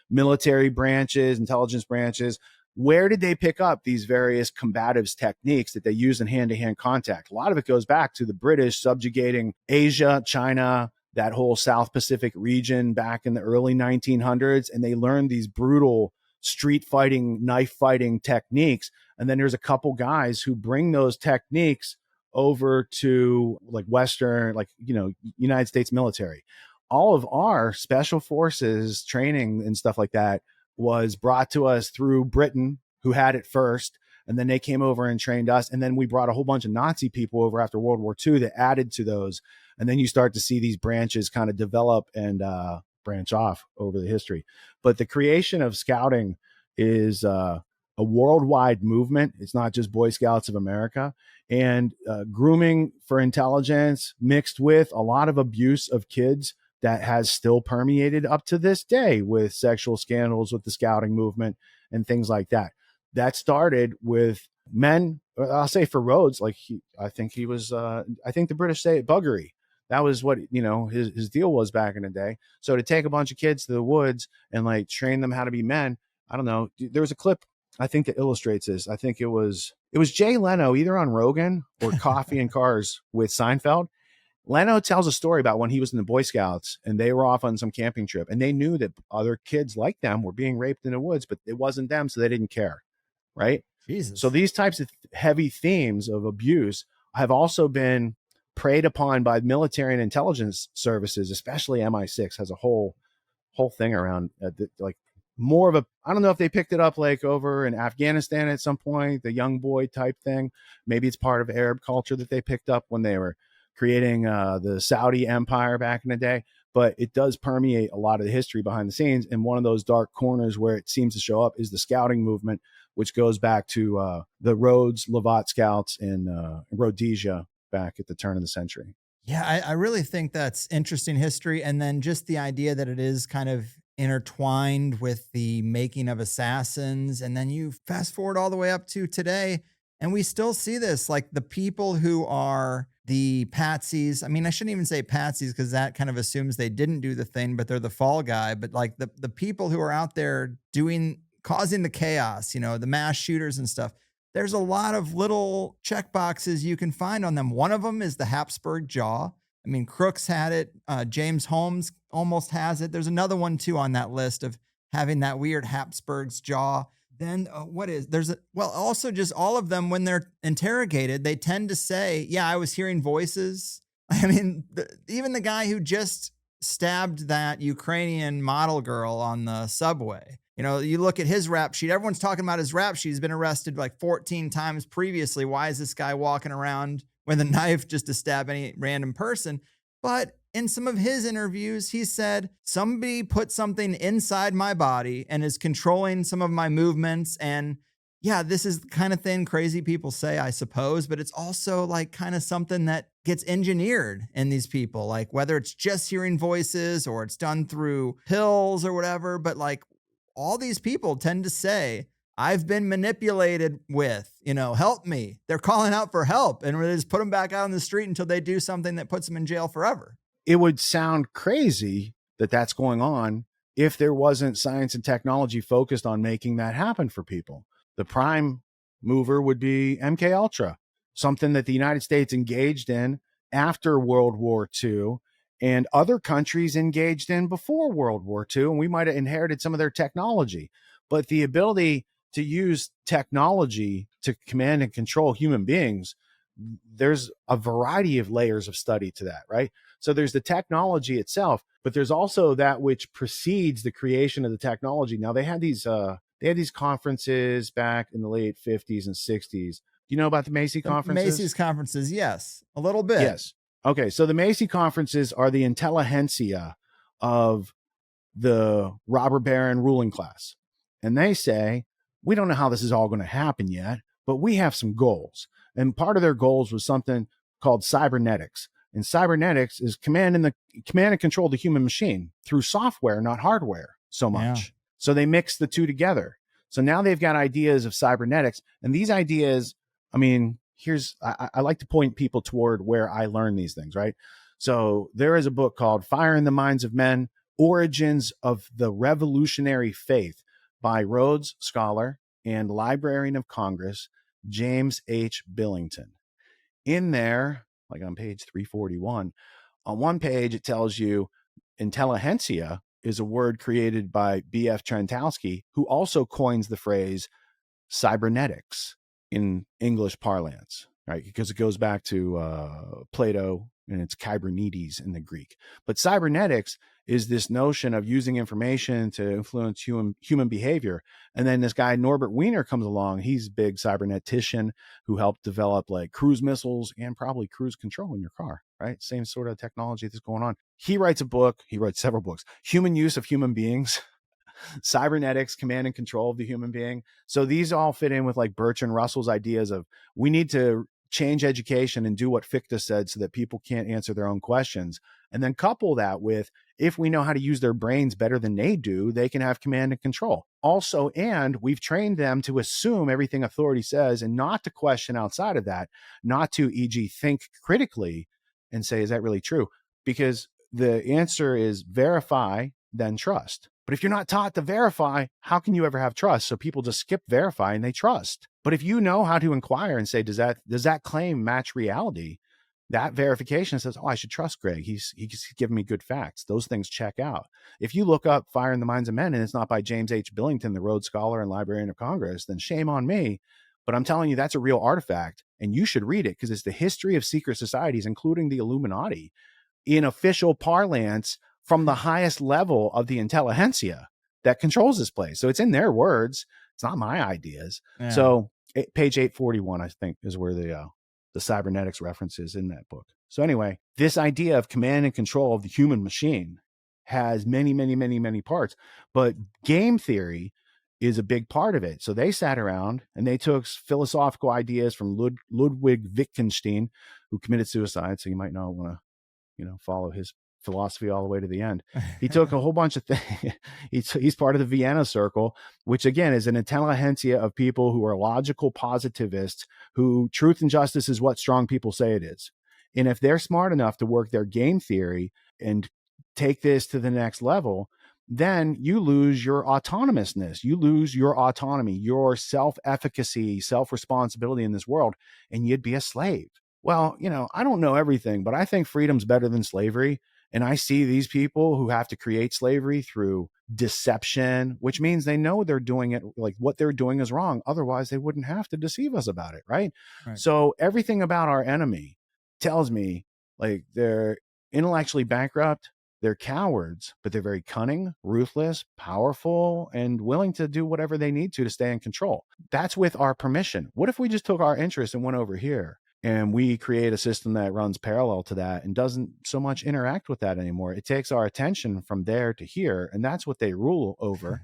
military branches, intelligence branches. Where did they pick up these various combatives techniques that they use in hand-to-hand contact? A lot of it goes back to the British subjugating Asia, China, that whole South Pacific region back in the early 1900s. And they learned these brutal street fighting, knife fighting techniques. And then there's a couple guys who bring those techniques over to like Western, like, United States military. All of our special forces training and stuff like that was brought to us through Britain, who had it first. And then they came over and trained us. And then we brought a whole bunch of Nazi people over after World War II that added to those. And then you start to see these branches kind of develop and branch off over the history. But the creation of scouting is a worldwide movement. It's not just Boy Scouts of America. And grooming for intelligence mixed with a lot of abuse of kids that has still permeated up to this day with sexual scandals with the scouting movement and things like that. That started with men, I'll say for Rhodes, like I think the British say it, buggery. That was what, his deal was back in the day. So to take a bunch of kids to the woods and like train them how to be men, I don't know. There was a clip, I think, that illustrates this. I think it was Jay Leno, either on Rogan or Coffee and Cars with Seinfeld. Leno tells a story about when he was in the Boy Scouts and they were off on some camping trip and they knew that other kids like them were being raped in the woods, but it wasn't them, so they didn't care, right?
Jesus.
So these types of heavy themes of abuse have also been preyed upon by military and intelligence services, especially MI6 has a whole thing around like more of a, I don't know if they picked it up like over in Afghanistan at some point, the young boy type thing. Maybe it's part of Arab culture that they picked up when they were creating the Saudi empire back in the day. But it does permeate a lot of the history behind the scenes. And one of those dark corners where it seems to show up is the scouting movement, which goes back to the Rhodes, Lovat scouts in Rhodesia back at the turn of the century.
Yeah, I really think that's interesting history. And then just the idea that it is kind of intertwined with the making of Assassins. And then you fast forward all the way up to today, and we still see this, like the people who are the patsies. I mean, I shouldn't even say patsies because that kind of assumes they didn't do the thing, but they're the fall guy. But like the people who are out there causing the chaos, you know, the mass shooters and stuff. There's a lot of little check boxes you can find on them. One of them is the Habsburg jaw. I mean, Crooks had it. James Holmes almost has it. There's another one too on that list of having that weird Habsburg's jaw. Then also just all of them, when they're interrogated, they tend to say, yeah, I was hearing voices. I mean, even the guy who just stabbed that Ukrainian model girl on the subway. You know, you look at his rap sheet, everyone's talking about his rap sheet. He's been arrested like 14 times previously. Why is this guy walking around with a knife just to stab any random person? But in some of his interviews, he said, somebody put something inside my body and is controlling some of my movements. And yeah, this is the kind of thing crazy people say, I suppose, but it's also like kind of something that gets engineered in these people, like whether it's just hearing voices or it's done through pills or whatever. But like, all these people tend to say, I've been manipulated with, help me. They're calling out for help, and we just put them back out on the street until they do something that puts them in jail forever.
It would sound crazy that that's going on if there wasn't science and technology focused on making that happen for people. The prime mover would be MK Ultra, something that the United States engaged in after World War II. And other countries engaged in before World War II, and we might have inherited some of their technology. But the ability to use technology to command and control human beings, there's a variety of layers of study to that, right? So there's the technology itself, but there's also that which precedes the creation of the technology. Now, they had these conferences back in the late 50s and 60s. Do you know about the Macy conferences?
Macy's conferences, yes, a little bit.
Yes. Okay, so the Macy conferences are the intelligentsia of the robber baron ruling class. And they say, we don't know how this is all going to happen yet, but we have some goals. And part of their goals was something called cybernetics. And cybernetics is command and control the human machine through software, not hardware so much. Yeah. So they mix the two together. So now they've got ideas of cybernetics. And these ideas, I mean, I like to point people toward where I learned these things, right? So there is a book called Fire in the Minds of Men, Origins of the Revolutionary Faith by Rhodes scholar and Librarian of Congress, James H. Billington. In there, like on page 341, on one page, it tells you intelligentsia is a word created by B.F. Trentowski, who also coins the phrase cybernetics in English parlance, right? Because it goes back to Plato and it's Kybernetes in the Greek. But cybernetics is this notion of using information to influence human behavior. And then this guy, Norbert Wiener, comes along. He's a big cybernetician who helped develop like cruise missiles and probably cruise control in your car, right? Same sort of technology that's going on. He writes several books, Human Use of Human Beings, Cybernetics, Command and Control of the Human Being. So these all fit in with like Bertrand Russell's ideas of we need to change education and do what Fichte said so that people can't answer their own questions. And then couple that with, if we know how to use their brains better than they do, they can have command and control. Also, and we've trained them to assume everything authority says and not to question outside of that, not to, e.g., think critically and say, is that really true? Because the answer is verify, then trust. But if you're not taught to verify, how can you ever have trust? So people just skip verify and they trust. But if you know how to inquire and say, does that claim match reality? that verification says, oh, I should trust Greg. He's giving me good facts. Those things check out. If you look up Fire in the Minds of Men and it's not by James H. Billington, the Rhodes Scholar and Librarian of Congress, then shame on me. But I'm telling you, that's a real artifact, and you should read it because it's the history of secret societies, including the Illuminati, in official parlance from the highest level of the intelligentsia that controls this place. So it's in their words. It's not my ideas.
Yeah.
So page 841, I think, is where the Cybernetics reference is in that book. So anyway, this idea of command and control of the human machine has many, many, many, many parts, but game theory is a big part of it. So they sat around and they took philosophical ideas from Ludwig Wittgenstein, who committed suicide. So you might not want to, follow his philosophy all the way to the end. He took a whole bunch of things. He's part of the Vienna Circle, which again is an intelligentsia of people who are logical positivists, who truth and justice is what strong people say it is. And if they're smart enough to work their game theory and take this to the next level, then you lose your autonomousness. You lose your autonomy, your self-efficacy, self-responsibility in this world, and you'd be a slave. Well, I don't know everything, but I think freedom's better than slavery. And I see these people who have to create slavery through deception, which means they know they're doing it, like what they're doing is wrong. Otherwise, they wouldn't have to deceive us about it, right? So everything about our enemy tells me like they're intellectually bankrupt, they're cowards, but they're very cunning, ruthless, powerful, and willing to do whatever they need to stay in control. That's with our permission. What if we just took our interest and went over here and we create a system that runs parallel to that and doesn't so much interact with that anymore? It takes our attention from there to here, and that's what they rule over.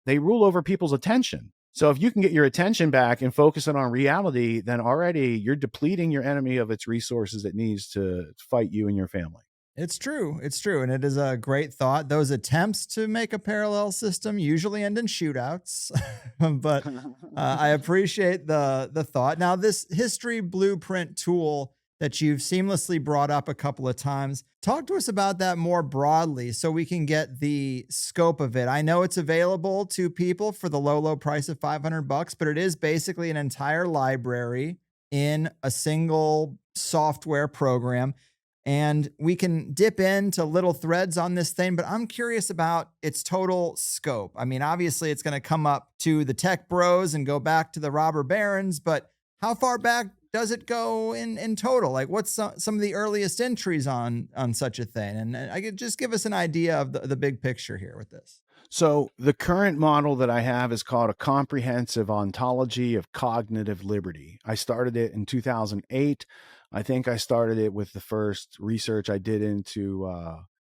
They rule over people's attention. So if you can get your attention back and focus it on reality, then already you're depleting your enemy of its resources it needs to fight you and your family.
It's true. It's true. And it is a great thought. Those attempts to make a parallel system usually end in shootouts, but I appreciate the thought. Now, this history blueprint tool that you've seamlessly brought up a couple of times, talk to us about that more broadly so we can get the scope of it. I know it's available to people for the low price of $500, but it is basically an entire library in a single software program. And we can dip into little threads on this thing, but I'm curious about its total scope. I mean, obviously it's going to come up to the tech bros and go back to the robber barons, but how far back does it go in total? Like what's some of the earliest entries on such a thing? And I could just give us an idea of the big picture here with this.
So the current model that I have is called a comprehensive ontology of cognitive liberty. I started it in 2008. I think I started it with the first research I did into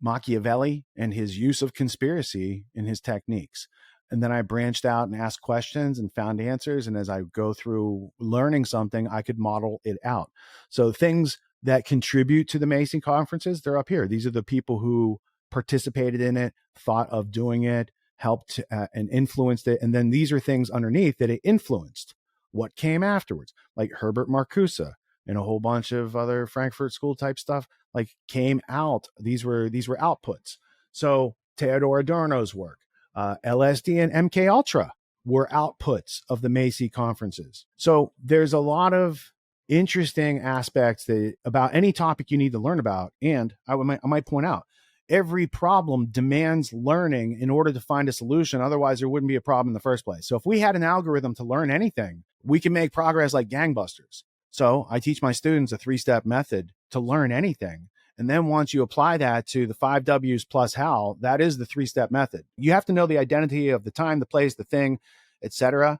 Machiavelli and his use of conspiracy in his techniques. And then I branched out and asked questions and found answers. And as I go through learning something, I could model it out. So things that contribute to the Macy conferences, they're up here. These are the people who participated in it, thought of doing it, helped and influenced it. And then these are things underneath that it influenced what came afterwards, like Herbert Marcuse and a whole bunch of other Frankfurt School type stuff like came out. These were outputs. So Theodor Adorno's work, LSD and MK Ultra were outputs of the Macy conferences. So there's a lot of interesting aspects about any topic you need to learn about. And I might point out, every problem demands learning in order to find a solution. Otherwise, there wouldn't be a problem in the first place. So if we had an algorithm to learn anything, we can make progress like gangbusters. So I teach my students a 3-step method to learn anything. And then once you apply that to the 5 W's plus how, that is the 3-step method. You have to know the identity of the time, the place, the thing, etc.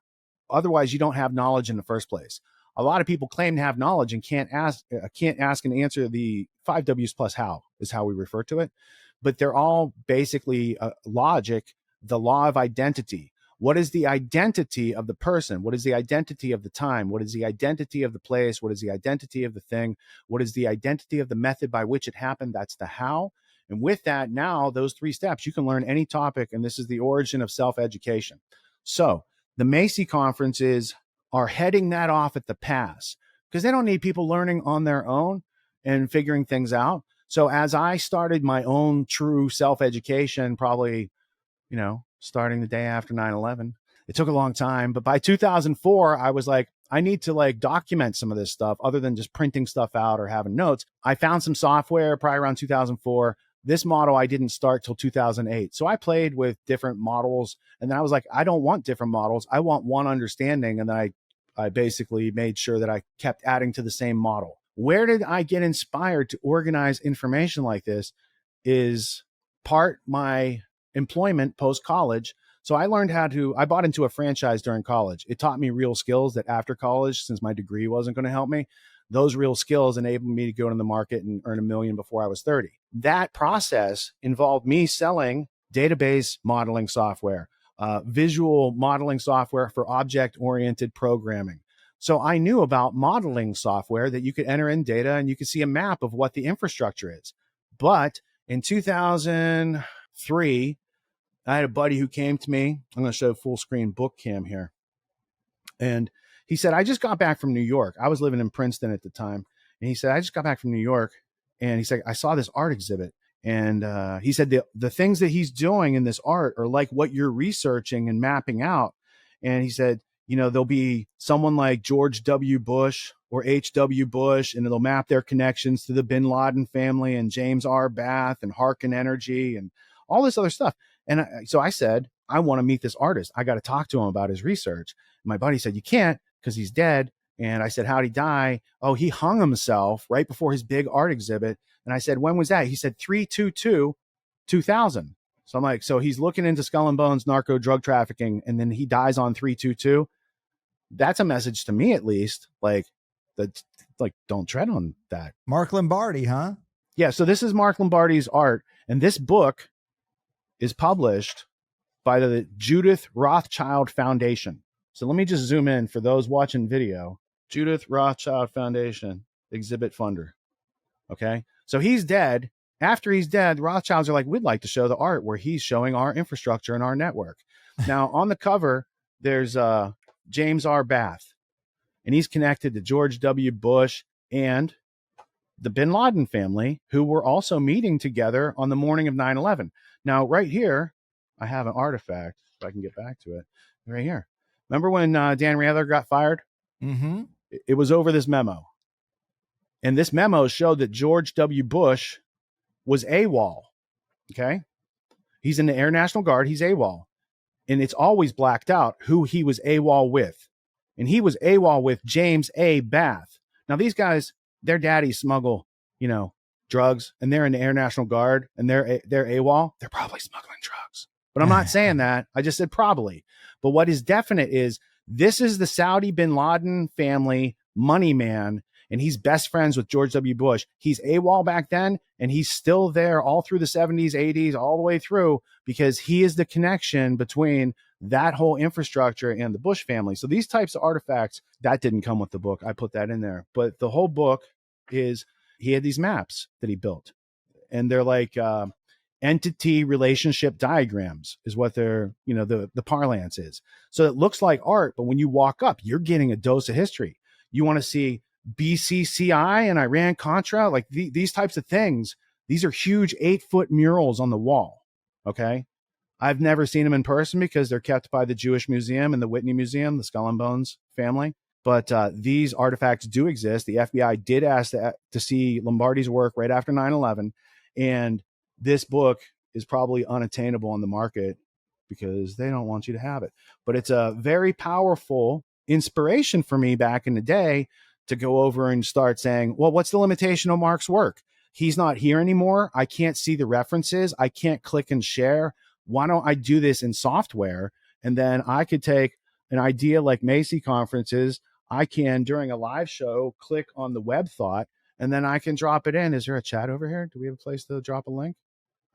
Otherwise, you don't have knowledge in the first place. A lot of people claim to have knowledge and can't ask and answer the 5 W's plus how is how we refer to it. But they're all basically logic, the law of identity. What is the identity of the person? What is the identity of the time? What is the identity of the place? What is the identity of the thing? What is the identity of the method by which it happened? That's the how. And with that, now those 3 steps, you can learn any topic. And this is the origin of self-education. So the Macy conferences are heading that off at the pass because they don't need people learning on their own and figuring things out. So as I started my own true self-education, probably, starting the day after 9/11. It took a long time, but by 2004, I was like, I need to like document some of this stuff other than just printing stuff out or having notes. I found some software probably around 2004. This model I didn't start till 2008. So I played with different models, and then I was like, I don't want different models. I want one understanding. And then I basically made sure that I kept adding to the same model. Where did I get inspired to organize information like this is part my employment post-college. So I learned I bought into a franchise during college. It taught me real skills that after college, since my degree wasn't going to help me, those real skills enabled me to go into the market and earn $1 million before I was 30. That process involved me selling database modeling software, visual modeling software for object-oriented programming. So I knew about modeling software that you could enter in data and you could see a map of what the infrastructure is. But in 2003, I had a buddy who came to me. I'm going to show full screen book cam here. And he said, I just got back from New York. I was living in Princeton at the time. And he said, I just got back from New York. And he said, I saw this art exhibit. And he said, the things that he's doing in this art are like what you're researching and mapping out. And he said, there'll be someone like George W. Bush or H.W. Bush, and it'll map their connections to the Bin Laden family and James R. Bath and Harken Energy and all this other stuff. And so I said, I want to meet this artist. I got to talk to him about his research. And my buddy said, you can't because he's dead. And I said, how'd he die? Oh, he hung himself right before his big art exhibit. And I said, when was that? He said 3/22/2000. So I'm like, so he's looking into Skull and Bones, narco drug trafficking, and then he dies on 3/22. That's a message to me, at least. Don't tread on that.
Mark Lombardi, huh?
Yeah. So this is Mark Lombardi's art, and this book is published by the Judith Rothschild Foundation. So let me just zoom in for those watching video. Judith Rothschild Foundation, exhibit funder. Okay. So he's dead. After he's dead, the Rothschilds are like, we'd like to show the art where he's showing our infrastructure and our network. Now on the cover, there's James R. Bath, and he's connected to George W. Bush and the Bin Laden family, who were also meeting together on the morning of 9/11. Now, right here, I have an artifact, if I can get back to it, right here. Remember when Dan Rather got fired?
Mm-hmm.
It was over this memo. And this memo showed that George W. Bush was AWOL. Okay? He's in the Air National Guard. He's AWOL. And it's always blacked out who he was AWOL with. And he was AWOL with James A. Bath. Now, these guys, their daddies smuggle, drugs, and they're in the Air National Guard, and they're AWOL. They're probably smuggling drugs. But I'm not saying that. I just said probably. But what is definite is this is the Saudi Bin Laden family money man, and he's best friends with George W. Bush. He's AWOL back then, and he's still there all through the 70s, 80s, all the way through, because he is the connection between that whole infrastructure and the Bush family. So these types of artifacts, that didn't come with the book. I put that in there. But the whole book is, he had these maps that he built, and they're like entity relationship diagrams is what they're, the parlance is. So it looks like art, but when you walk up, you're getting a dose of history. You want to see BCCI and Iran Contra, like these types of things. These are huge 8-foot murals on the wall. Okay. I've never seen them in person because they're kept by the Jewish Museum and the Whitney Museum, the Skull and Bones family. But these artifacts do exist. The FBI did ask to see Lombardi's work right after 9/11. And this book is probably unattainable on the market because they don't want you to have it. But it's a very powerful inspiration for me back in the day to go over and start saying, well, what's the limitation of Mark's work? He's not here anymore. I can't see the references. I can't click and share. Why don't I do this in software? And then I could take an idea like Macy conferences. I can, during a live show, click on the web thought, and then I can drop it in. Is there a chat over here? Do we have a place to drop a link?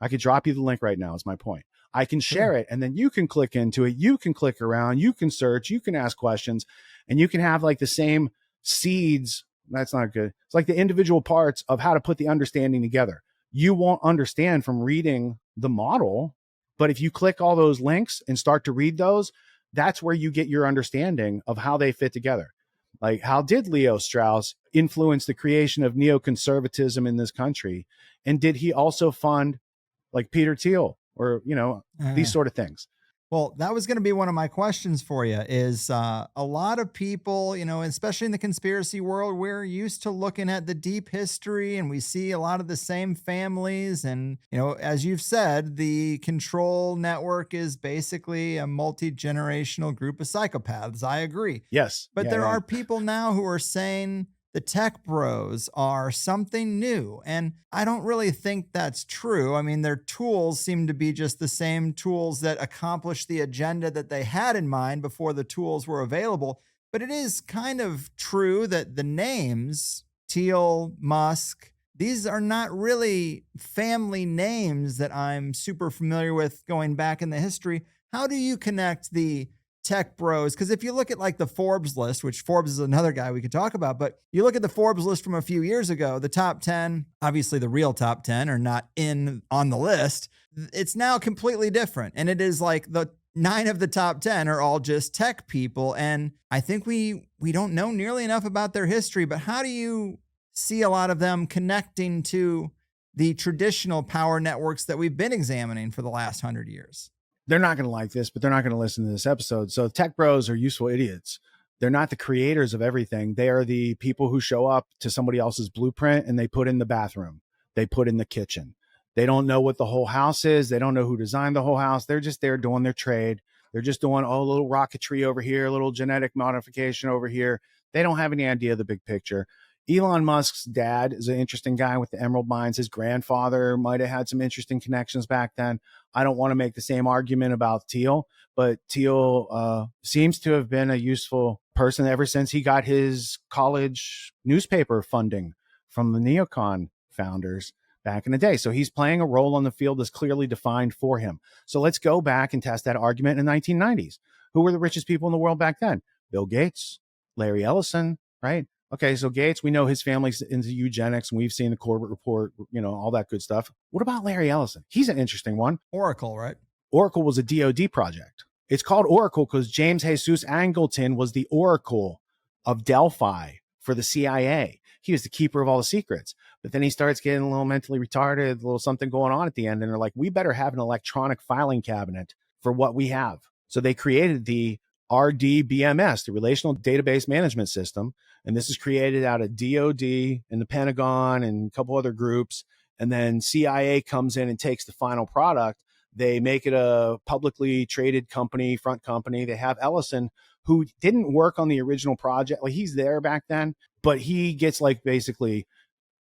I could drop you the link right now is my point. I can share it, and then you can click into it. You can click around. You can search. You can ask questions, and you can have like the same seeds. That's not good. It's like the individual parts of how to put the understanding together. You won't understand from reading the model, but if you click all those links and start to read those, that's where you get your understanding of how they fit together. Like, how did Leo Strauss influence the creation of neoconservatism in this country? And did he also fund like Peter Thiel or, these sort of things?
Well, that was going to be one of my questions for you is a lot of people, especially in the conspiracy world, we're used to looking at the deep history and we see a lot of the same families. And, as you've said, the control network is basically a multi-generational group of psychopaths. I agree.
Yes.
But
Yeah,
there
yeah.
are people now who are saying the tech bros are something new. And I don't really think that's true. I mean, their tools seem to be just the same tools that accomplish the agenda that they had in mind before the tools were available. But it is kind of true that the names, Thiel, Musk, these are not really family names that I'm super familiar with going back in the history. How do you connect the tech bros? Because if you look at like the Forbes list, which Forbes is another guy we could talk about, but you look at the Forbes list from a few years ago, the top 10, obviously the real top 10 are not on the list. It's now completely different. And it is like the 9 of the top 10 are all just tech people. And I think we don't know nearly enough about their history, but how do you see a lot of them connecting to the traditional power networks that we've been examining for the last 100 years?
They're not going to like this, but they're not going to listen to this episode. So tech bros are useful idiots. They're not the creators of everything. They are the people who show up to somebody else's blueprint and they put in the bathroom. They put in the kitchen. They don't know what the whole house is. They don't know who designed the whole house. They're just there doing their trade. They're just doing, a little rocketry over here, a little genetic modification over here. They don't have any idea of the big picture. Elon Musk's dad is an interesting guy with the emerald mines. His grandfather might have had some interesting connections back then. I don't want to make the same argument about Thiel, but Thiel seems to have been a useful person ever since he got his college newspaper funding from the neocon founders back in the day. So he's playing a role on the field that's clearly defined for him. So let's go back and test that argument in the 1990s. Who were the richest people in the world back then? Bill Gates, Larry Ellison, right? Okay, so Gates, we know his family's into eugenics, and we've seen the Corbett report, all that good stuff. What about Larry Ellison? He's an interesting one.
Oracle, right?
Oracle was a DoD project. It's called Oracle because James Jesus Angleton was the Oracle of Delphi for the CIA. He was the keeper of all the secrets. But then he starts getting a little mentally retarded, a little something going on at the end. And they're like, we better have an electronic filing cabinet for what we have. So they created the RDBMS, the Relational Database Management System. And this is created out of DOD and the Pentagon and a couple other groups. And then CIA comes in and takes the final product. They make it a publicly traded company, front company. They have Ellison, who didn't work on the original project. Like, he's there back then, but he gets like, basically,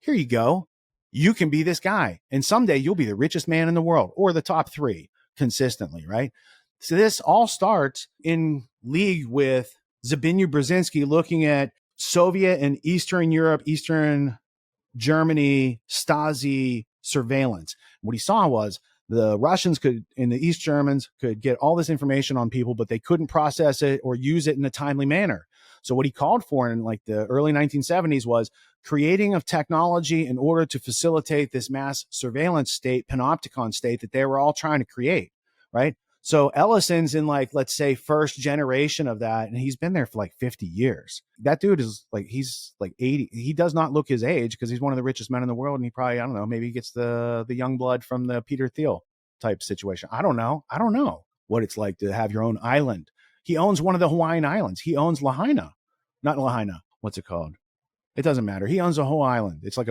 here you go. You can be this guy. And someday you'll be the richest man in the world, or the top 3 consistently, right? So this all starts in league with Zbigniew Brzezinski looking at Soviet and Eastern Europe, Eastern Germany, Stasi surveillance. What he saw was the Russians and the East Germans could get all this information on people, but they couldn't process it or use it in a timely manner. So what he called for in like the early 1970s was creating of technology in order to facilitate this mass surveillance state, panopticon state that they were all trying to create, right? So Ellison's in like, let's say, first generation of that. And he's been there for like 50 years. That dude is like, he's like 80. He does not look his age because he's one of the richest men in the world. And he probably, I don't know, maybe he gets the young blood from the Peter Thiel type situation. I don't know what it's like to have your own island. He owns one of the Hawaiian islands. He owns Lahaina, not Lahaina. What's it called? It doesn't matter. He owns a whole island. It's like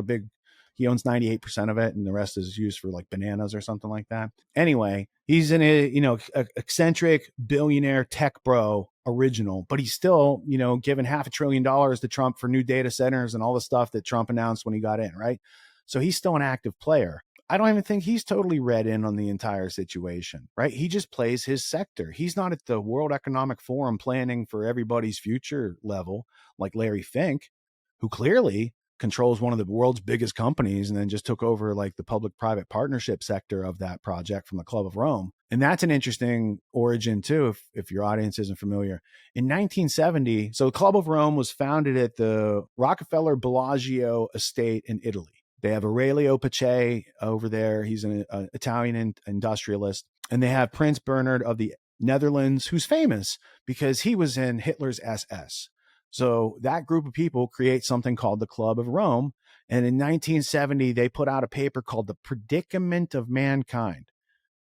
he owns 98% of it, and the rest is used for like bananas or something like that. Anyway, he's an eccentric billionaire tech bro original, but he's still, given $500 billion to Trump for new data centers and all the stuff that Trump announced when he got in, right? So he's still an active player. I don't even think he's totally read in on the entire situation, right? He just plays his sector. He's not at the World Economic Forum planning for everybody's future level like Larry Fink, who clearly controls one of the world's biggest companies and then just took over like the public-private partnership sector of that project from the Club of Rome. And that's an interesting origin too, if your audience isn't familiar. In 1970, so the Club of Rome was founded at the Rockefeller Bellagio estate in Italy. They have Aurelio Pace over there. He's an Italian industrialist. And they have Prince Bernhard of the Netherlands, who's famous because he was in Hitler's SS. So that group of people create something called the Club of Rome. And in 1970, they put out a paper called The Predicament of Mankind.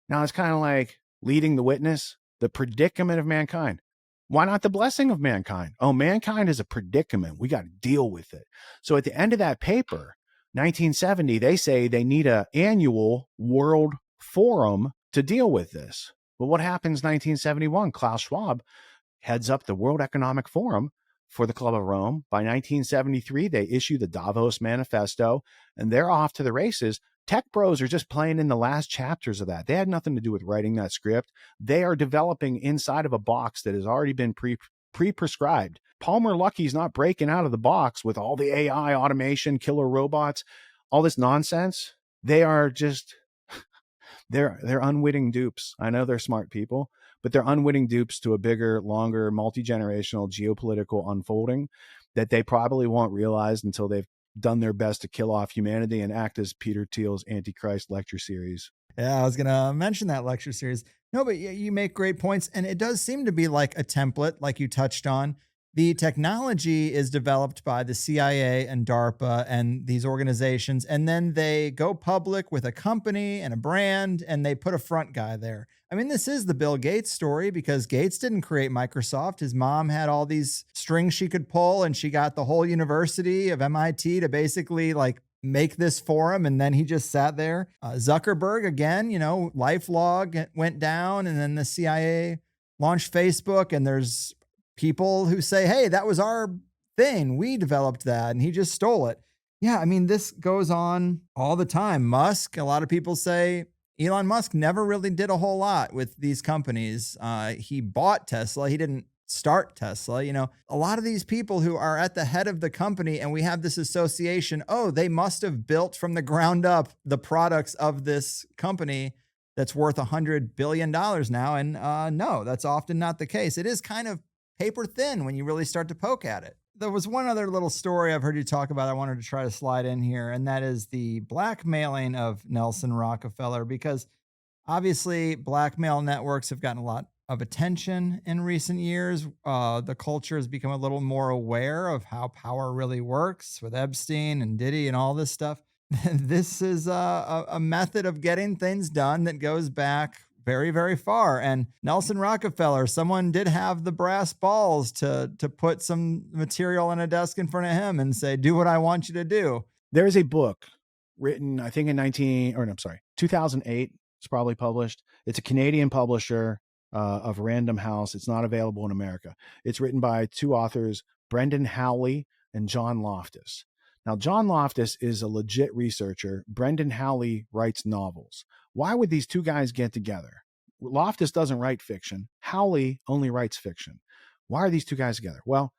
Now, it's kind of like leading the witness. The predicament of mankind. Why not the blessing of mankind? Oh, mankind is a predicament. We got to deal with it. So at the end of that paper, 1970, they say they need an annual world forum to deal with this. But what happens 1971? Klaus Schwab heads up the World Economic Forum for the Club of Rome. By 1973, they issue the Davos Manifesto, and they're off to the races. Tech bros are just playing in the last chapters of that. They had nothing to do with writing that script. They are developing inside of a box that has already been pre-prescribed. Palmer Luckey's not breaking out of the box with all the AI, automation, killer robots, all this nonsense. They are just, they're unwitting dupes. I know they're smart people, but they're unwitting dupes to a bigger, longer, multi-generational geopolitical unfolding that they probably won't realize until they've done their best to kill off humanity and act as Peter Thiel's Antichrist lecture series.
Yeah, I was going to mention that lecture series. No, but you make great points. And it does seem to be like a template, like you touched on. The technology is developed by the CIA and DARPA and these organizations, and then they go public with a company and a brand, and they put a front guy there. I mean, this is the Bill Gates story because Gates didn't create Microsoft. His mom had all these strings she could pull, and she got the whole University of MIT to basically like make this forum, and then he just sat there. Zuckerberg, again, LifeLog went down, and then the CIA launched Facebook, and there's people who say, hey, that was our thing. We developed that, and he just stole it. Yeah, I mean, this goes on all the time. Musk, a lot of people say Elon Musk never really did a whole lot with these companies. He bought Tesla. He didn't start Tesla. A lot of these people who are at the head of the company, and we have this association, oh, they must have built from the ground up the products of this company that's worth $100 billion now. And no, that's often not the case. It is kind of paper thin when you really start to poke at it. There was one other little story I've heard you talk about I wanted to try to slide in here, and that is the blackmailing of Nelson Rockefeller, because obviously blackmail networks have gotten a lot of attention in recent years. The culture has become a little more aware of how power really works with Epstein and Diddy and all this stuff. This is a method of getting things done that goes back very, very far. And Nelson Rockefeller, someone did have the brass balls to put some material on a desk in front of him and say, do what I want you to do.
There is a book written, I think in 2008, it's probably published. It's a Canadian publisher of Random House. It's not available in America. It's written by two authors, Brendan Howley and John Loftus. Now, John Loftus is a legit researcher. Brendan Howley writes novels. Why would these two guys get together? Loftus doesn't write fiction. Howley only writes fiction. Why are these two guys together? Well,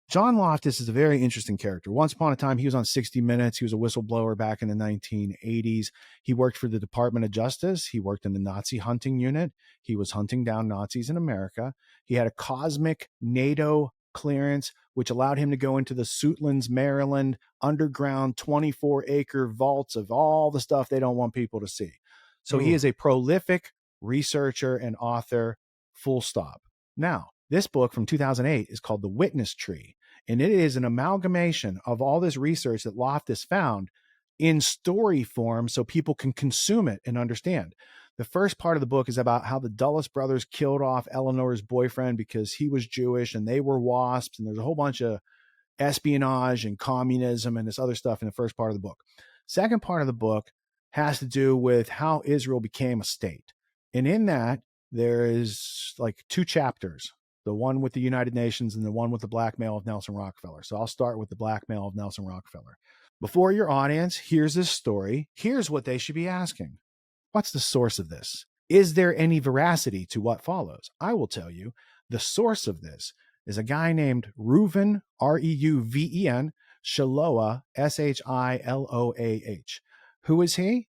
John Loftus is a very interesting character. Once upon a time, he was on 60 Minutes. He was a whistleblower back in the 1980s. He worked for the Department of Justice. He worked in the Nazi hunting unit. He was hunting down Nazis in America. He had a cosmic NATO clearance, which allowed him to go into the Suitlands, Maryland, underground 24-acre vaults of all the stuff they don't want people to see. So he is a prolific researcher and author, full stop. Now, this book from 2008 is called The Witness Tree, and it is an amalgamation of all this research that Loftus found in story form so people can consume it and understand. The first part of the book is about how the Dulles brothers killed off Eleanor's boyfriend because he was Jewish and they were WASPs, and there's a whole bunch of espionage and communism and this other stuff in the first part of the book. Second part of the book has to do with how Israel became a state. And in that, there is like two chapters, the one with the United Nations and the one with the blackmail of Nelson Rockefeller. So I'll start with the blackmail of Nelson Rockefeller. Before your audience hears this story, here's what they should be asking. What's the source of this? Is there any veracity to what follows? I will tell you, the source of this is a guy named Reuven, Reuven, Shiloah, Shiloah. Who is he?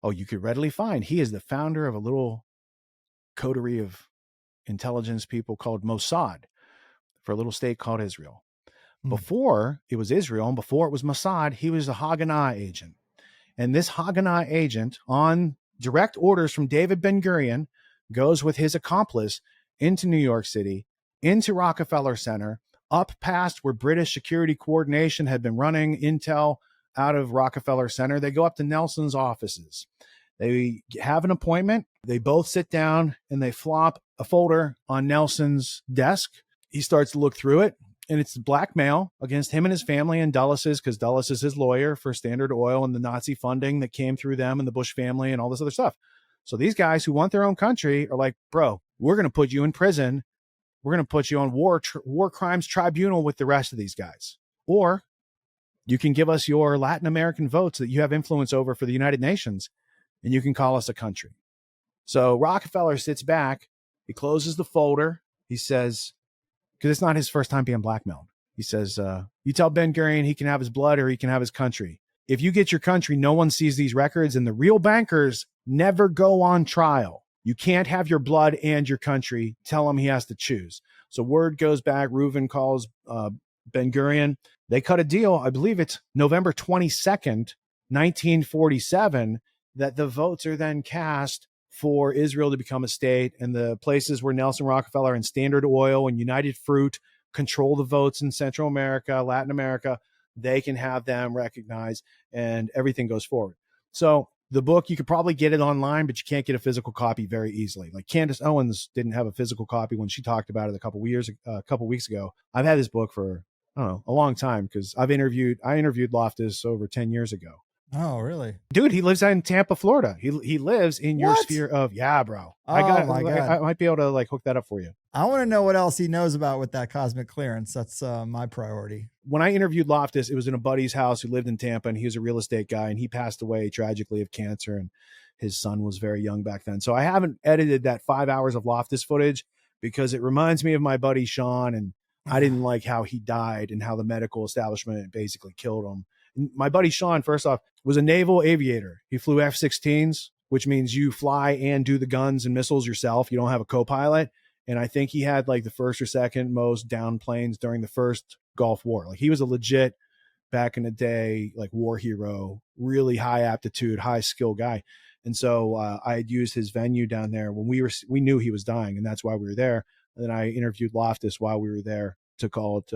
Oh, you could readily find. He is the founder of a little coterie of intelligence people called Mossad for a little state called Israel. Before it was Israel and before it was Mossad, he was a Haganah agent. And this Haganah agent, on direct orders from David Ben-Gurion, goes with his accomplice into New York City, into Rockefeller Center, up past where British Security Coordination had been running intel out of Rockefeller Center. They go up to Nelson's offices. They have an appointment. They both sit down and they flop a folder on Nelson's desk. He starts to look through it, and it's blackmail against him and his family and Dulles, because Dulles is his lawyer for Standard Oil and the Nazi funding that came through them and the Bush family and all this other stuff. So these guys who want their own country are like, bro, we're going to put you in prison. We're going to put you on war crimes tribunal with the rest of these guys. Or you can give us your Latin American votes that you have influence over for the United Nations, and you can call us a country. So Rockefeller sits back. He closes the folder. He says, because it's not his first time being blackmailed. He says, you tell Ben-Gurion he can have his blood or he can have his country. If you get your country, no one sees these records, and the real bankers never go on trial. You can't have your blood and your country. Tell him he has to choose. So word goes back. Reuven calls Ben-Gurion. They cut a deal. I believe it's November 22nd, 1947, that the votes are then cast for Israel to become a state, and the places where Nelson Rockefeller and Standard Oil and United Fruit control the votes in Central America, Latin America, they can have them recognized, and everything goes forward. So the book, you could probably get it online, but you can't get a physical copy very easily. Like Candace Owens didn't have a physical copy when she talked about it a couple weeks ago. I've had this book for, I don't know, a long time, because I interviewed Loftus over 10 years ago.
Oh, really?
Dude, he lives in Tampa, Florida. He lives in your sphere of, yeah, bro.
Oh, my God.
I might be able to like hook that up for you.
I want to know what else he knows about with that cosmic clearance. That's my priority.
When I interviewed Loftus, it was in a buddy's house who lived in Tampa, and he was a real estate guy, and he passed away tragically of cancer, and his son was very young back then. So I haven't edited that 5 hours of Loftus footage because it reminds me of my buddy Sean, and I didn't like how he died and how the medical establishment basically killed him. And my buddy Sean, first off, was a naval aviator. He flew F-16s, which means you fly and do the guns and missiles yourself. You don't have a co-pilot. And I think he had like the first or second most downed planes during the first Gulf War. Like he was a legit, back in the day, like war hero, really high aptitude, high skill guy. And so I had used his venue down there when we knew he was dying, and that's why we were there. And then I interviewed Loftus while we were there to call it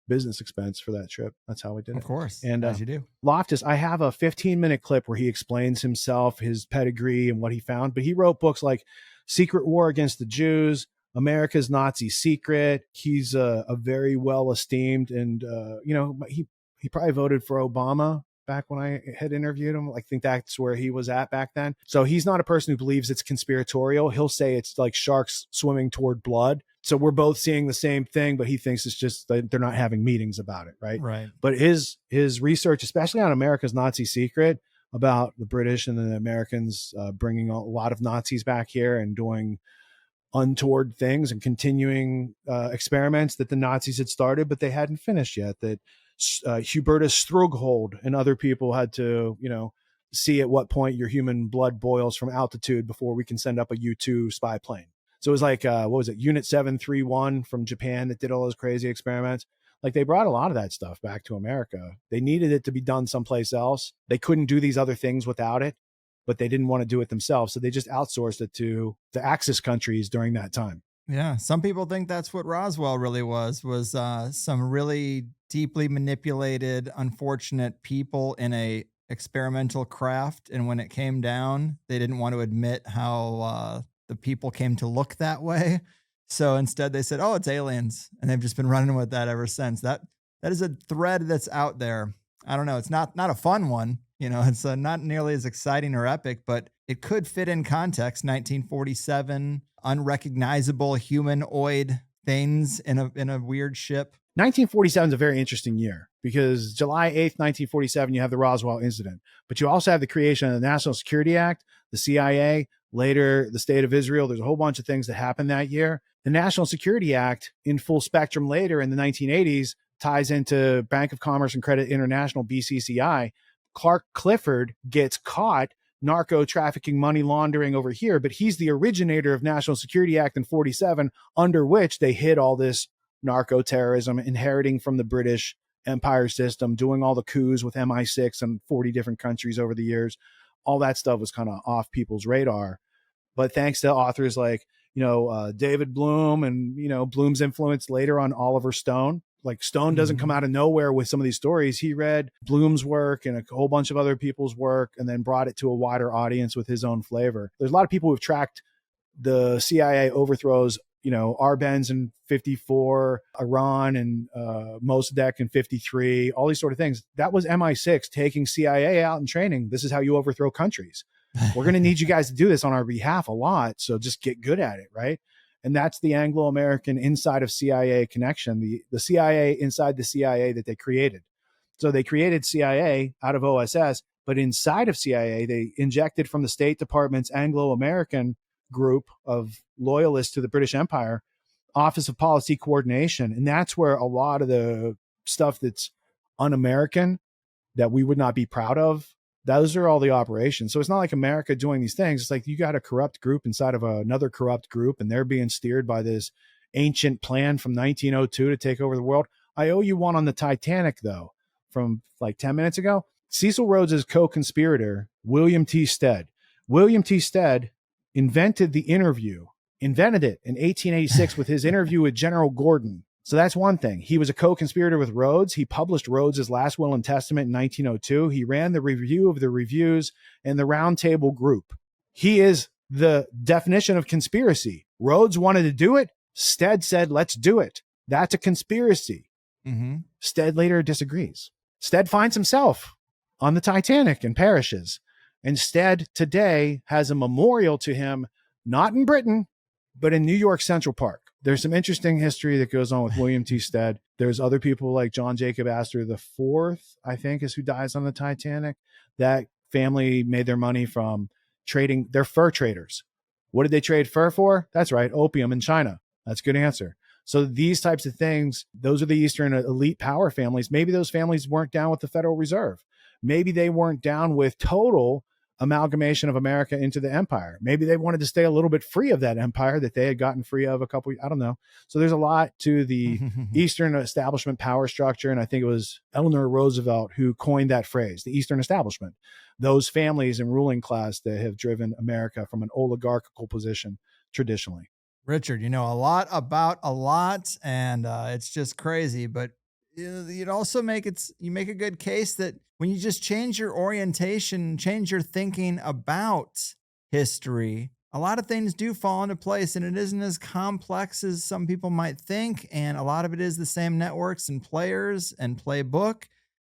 business expense for that trip. That's how we did it.
Of course.
And
as you do.
Loftus, I have a 15-minute clip where he explains himself, his pedigree, and what he found. But he wrote books like Secret War Against the Jews, America's Nazi Secret. He's a very well esteemed, and he probably voted for Obama back when I had interviewed him. I think that's where he was at back then. So he's not a person who believes it's conspiratorial. He'll say it's like sharks swimming toward blood. So we're both seeing the same thing, but he thinks it's just that they're not having meetings about it, right?
Right.
But his research, especially on America's Nazi Secret, about the British and the Americans bringing a lot of Nazis back here and doing untoward things and continuing experiments that the Nazis had started, but they hadn't finished yet, that Hubertus Strughold and other people had to, see at what point your human blood boils from altitude before we can send up a U-2 spy plane. So it was like, what was it? Unit 731 from Japan that did all those crazy experiments. Like they brought a lot of that stuff back to America. They needed it to be done someplace else. They couldn't do these other things without it, but they didn't want to do it themselves. So they just outsourced it to the Axis countries during that time.
Yeah. Some people think that's what Roswell really was some really deeply manipulated, unfortunate people in a experimental craft. And when it came down, they didn't want to admit how the people came to look that way. So instead they said, oh, it's aliens. And they've just been running with that ever since. That is a thread that's out there. I don't know. It's not a fun one. It's not nearly as exciting or epic, but it could fit in context. 1947, unrecognizable humanoid things in a weird ship.
1947 is a very interesting year because July 8th, 1947, you have the Roswell incident, but you also have the creation of the National Security Act, the CIA, later the State of Israel. There's a whole bunch of things that happened that year. The National Security Act in full spectrum later in the 1980s ties into Bank of Commerce and Credit International, BCCI. Clark Clifford gets caught narco trafficking, money laundering over here, but he's the originator of National Security Act in 47, under which they hid all this narco terrorism, inheriting from the British Empire system, doing all the coups with MI6 in 40 different countries over the years. All that stuff was kind of off people's radar. But thanks to authors like, David Bloom and, Bloom's influence later on Oliver Stone, Like Stone doesn't come out of nowhere with some of these stories. He read Bloom's work and a whole bunch of other people's work and then brought it to a wider audience with his own flavor. There's a lot of people who've tracked the CIA overthrows, Arbenz in 54, Iran and Mossadegh in 53, all these sort of things. That was MI6 taking CIA out and training. This is how you overthrow countries. We're going to need you guys to do this on our behalf a lot. So just get good at it, right? And that's the Anglo-American inside of CIA connection, the CIA inside the CIA that they created. So they created CIA out of OSS, but inside of CIA, they injected from the State Department's Anglo-American group of loyalists to the British Empire, Office of Policy Coordination. And that's where a lot of the stuff that's un-American that we would not be proud of, those are all the operations. So it's not like America doing these things. It's like you got a corrupt group inside of another corrupt group, and they're being steered by this ancient plan from 1902 to take over the world. I owe you one on the Titanic, though, from like 10 minutes ago. Cecil Rhodes' co-conspirator, William T. Stead. William T. Stead invented it in 1886 with his interview with General Gordon. So that's one thing. He was a co-conspirator with Rhodes. He published Rhodes' last will and testament in 1902. He ran the review of the reviews and the Round Table Group. He is the definition of conspiracy. Rhodes wanted to do it. Stead said, let's do it. That's a conspiracy. Stead later disagrees. Stead finds himself on the Titanic and perishes. And Stead today has a memorial to him, not in Britain, but in New York Central Park. There's some interesting history that goes on with William T. Stead. There's other people like John Jacob Astor the Fourth, I think, is who dies on the Titanic. That family made their money from trading. They're fur traders. What did they trade fur for? That's right, opium in China. That's a good answer. So these types of things, those are the Eastern elite power families. Maybe those families weren't down with the Federal Reserve. Maybe they weren't down with total amalgamation of America into the empire. Maybe they wanted to stay a little bit free of that empire that they had gotten free of I don't know. So there's a lot to the Eastern establishment power structure. And I think it was Eleanor Roosevelt who coined that phrase, the Eastern establishment, those families and ruling class that have driven America from an oligarchical position traditionally.
Richard, you know a lot about a lot, and it's just crazy, but you'd also make a good case that when you just change your orientation, change your thinking about history, a lot of things do fall into place, and it isn't as complex as some people might think. And a lot of it is the same networks and players and playbook.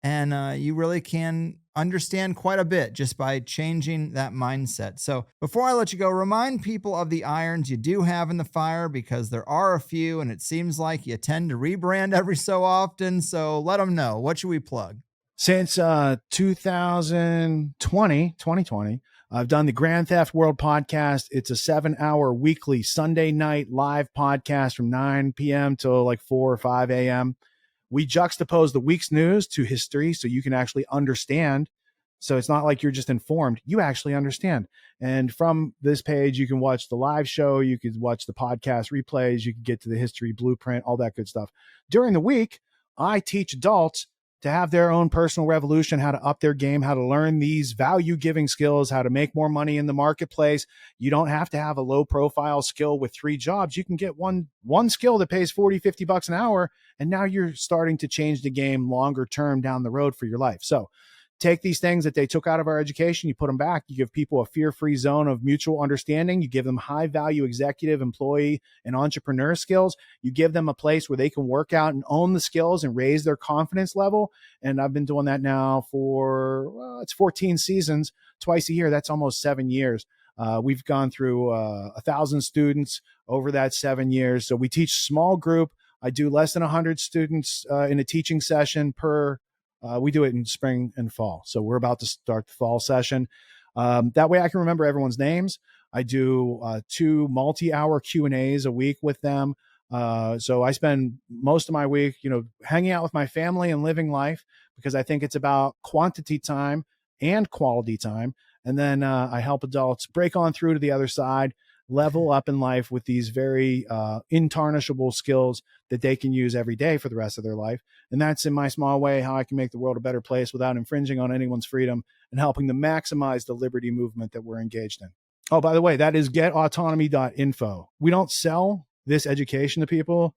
And you really can understand quite a bit just by changing that mindset. So before I let you go, remind people of the irons you do have in the fire, because there are a few, and it seems like you tend to rebrand every so often. So let them know. What should we plug?
Since 2020, I've done the Grand Theft World podcast. It's a 7-hour weekly Sunday night live podcast from 9 p.m. till like 4 or 5 a.m. We juxtapose the week's news to history so you can actually understand. So it's not like you're just informed, you actually understand. And from this page, you can watch the live show, you can watch the podcast replays, you can get to the history blueprint, all that good stuff. During the week, I teach adults to have their own personal revolution, how to up their game, how to learn these value-giving skills, how to make more money in the marketplace. You don't have to have a low-profile skill with 3 jobs. You can get one skill that pays $40-50 an hour, and now you're starting to change the game longer term down the road for your life. So take these things that they took out of our education, you put them back, you give people a fear-free zone of mutual understanding, you give them high-value executive, employee, and entrepreneur skills, you give them a place where they can work out and own the skills and raise their confidence level. And I've been doing that now for, it's 14 seasons, twice a year. That's almost 7 years. We've gone through 1,000 students over that 7 years. So we teach small group. I do less than 100 students in a teaching session per. We do it in spring and fall. So we're about to start the fall session. That way I can remember everyone's names. I do 2 multi-hour Q&As a week with them. So I spend most of my week, hanging out with my family and living life, because I think it's about quantity time and quality time. And then I help adults break on through to the other side, level up in life with these very intarnishable skills that they can use every day for the rest of their life. And that's, in my small way, how I can make the world a better place without infringing on anyone's freedom and helping to maximize the liberty movement that we're engaged in. Oh, by the way, that is getautonomy.info. We don't sell this education to people.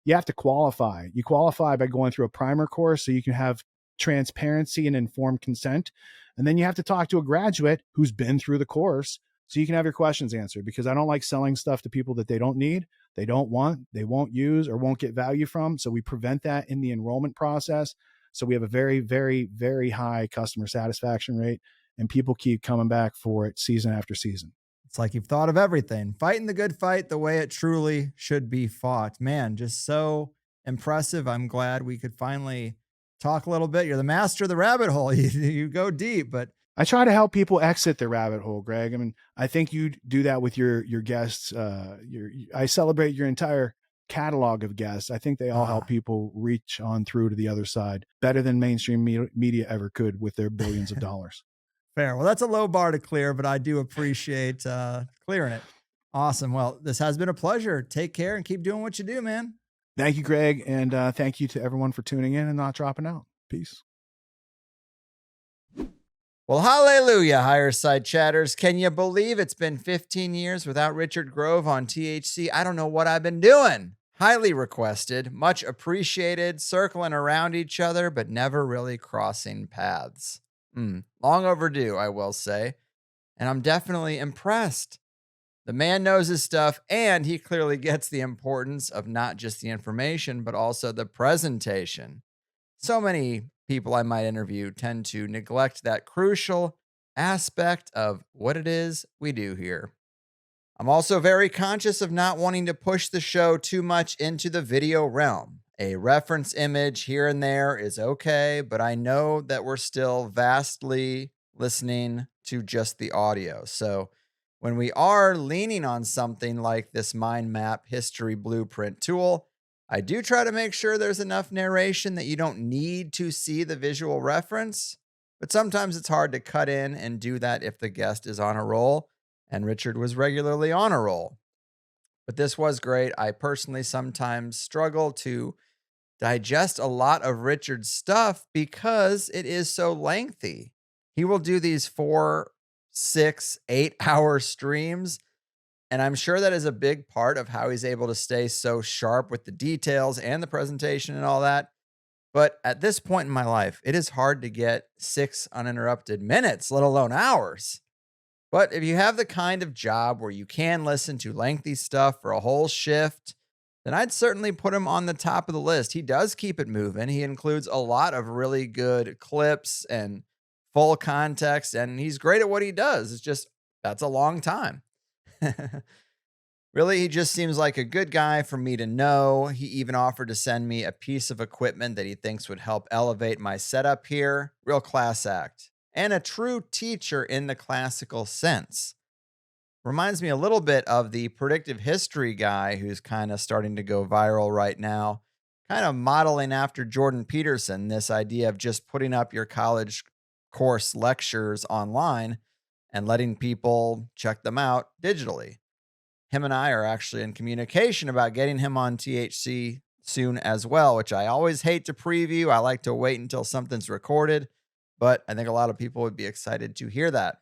you have to qualify. You qualify by going through a primer course so you can have transparency and informed consent. And then you have to talk to a graduate who's been through the course so you can have your questions answered, because I don't like selling stuff to people that they don't need, they don't want, they won't use, or won't get value from. So we prevent that in the enrollment process. So we have a very, very, very high customer satisfaction rate, and people keep coming back for it season after season.
It's like you've thought of everything. Fighting the good fight the way it truly should be fought. Man, just so impressive. I'm glad we could finally talk a little bit. You're the master of the rabbit hole. You go deep, but
I try to help people exit the rabbit hole, Greg. I mean, I think you do that with your guests. I celebrate your entire catalog of guests. I think they all help people reach on through to the other side better than mainstream media ever could with their billions of dollars.
Fair. Well, that's a low bar to clear, but I do appreciate clearing it. Awesome. Well, this has been a pleasure. Take care and keep doing what you do, man.
Thank you, Greg. And thank you to everyone for tuning in and not dropping out. Peace.
Well, hallelujah, Higher Side Chatters. Can you believe it's been 15 years without Richard Grove on THC? I don't know what I've been doing. Highly requested, much appreciated, circling around each other, but never really crossing paths. Long overdue, I will say. And I'm definitely impressed. The man knows his stuff, and he clearly gets the importance of not just the information, but also the presentation. So many people I might interview tend to neglect that crucial aspect of what it is we do here. I'm also very conscious of not wanting to push the show too much into the video realm. A reference image here and there is okay, but I know that we're still vastly listening to just the audio. So when we are leaning on something like this mind map history blueprint tool, I do try to make sure there's enough narration that you don't need to see the visual reference, but sometimes it's hard to cut in and do that if the guest is on a roll, and Richard was regularly on a roll. But this was great. I personally sometimes struggle to digest a lot of Richard's stuff because it is so lengthy. He will do these 4, 6, 8-hour streams, and I'm sure that is a big part of how he's able to stay so sharp with the details and the presentation and all that. But at this point in my life, it is hard to get 6 uninterrupted minutes, let alone hours. But if you have the kind of job where you can listen to lengthy stuff for a whole shift, then I'd certainly put him on the top of the list. He does keep it moving. He includes a lot of really good clips and full context, and he's great at what he does. It's just, that's a long time. Really, he just seems like a good guy for me to know. He even offered to send me a piece of equipment that he thinks would help elevate my setup here. Real class act. And a true teacher in the classical sense. Reminds me a little bit of the predictive history guy who's kind of starting to go viral right now. Kind of modeling after Jordan Peterson, this idea of just putting up your college course lectures online and letting people check them out digitally. Him and I are actually in communication about getting him on THC soon as well, which I always hate to preview. I like to wait until something's recorded, but I think a lot of people would be excited to hear that.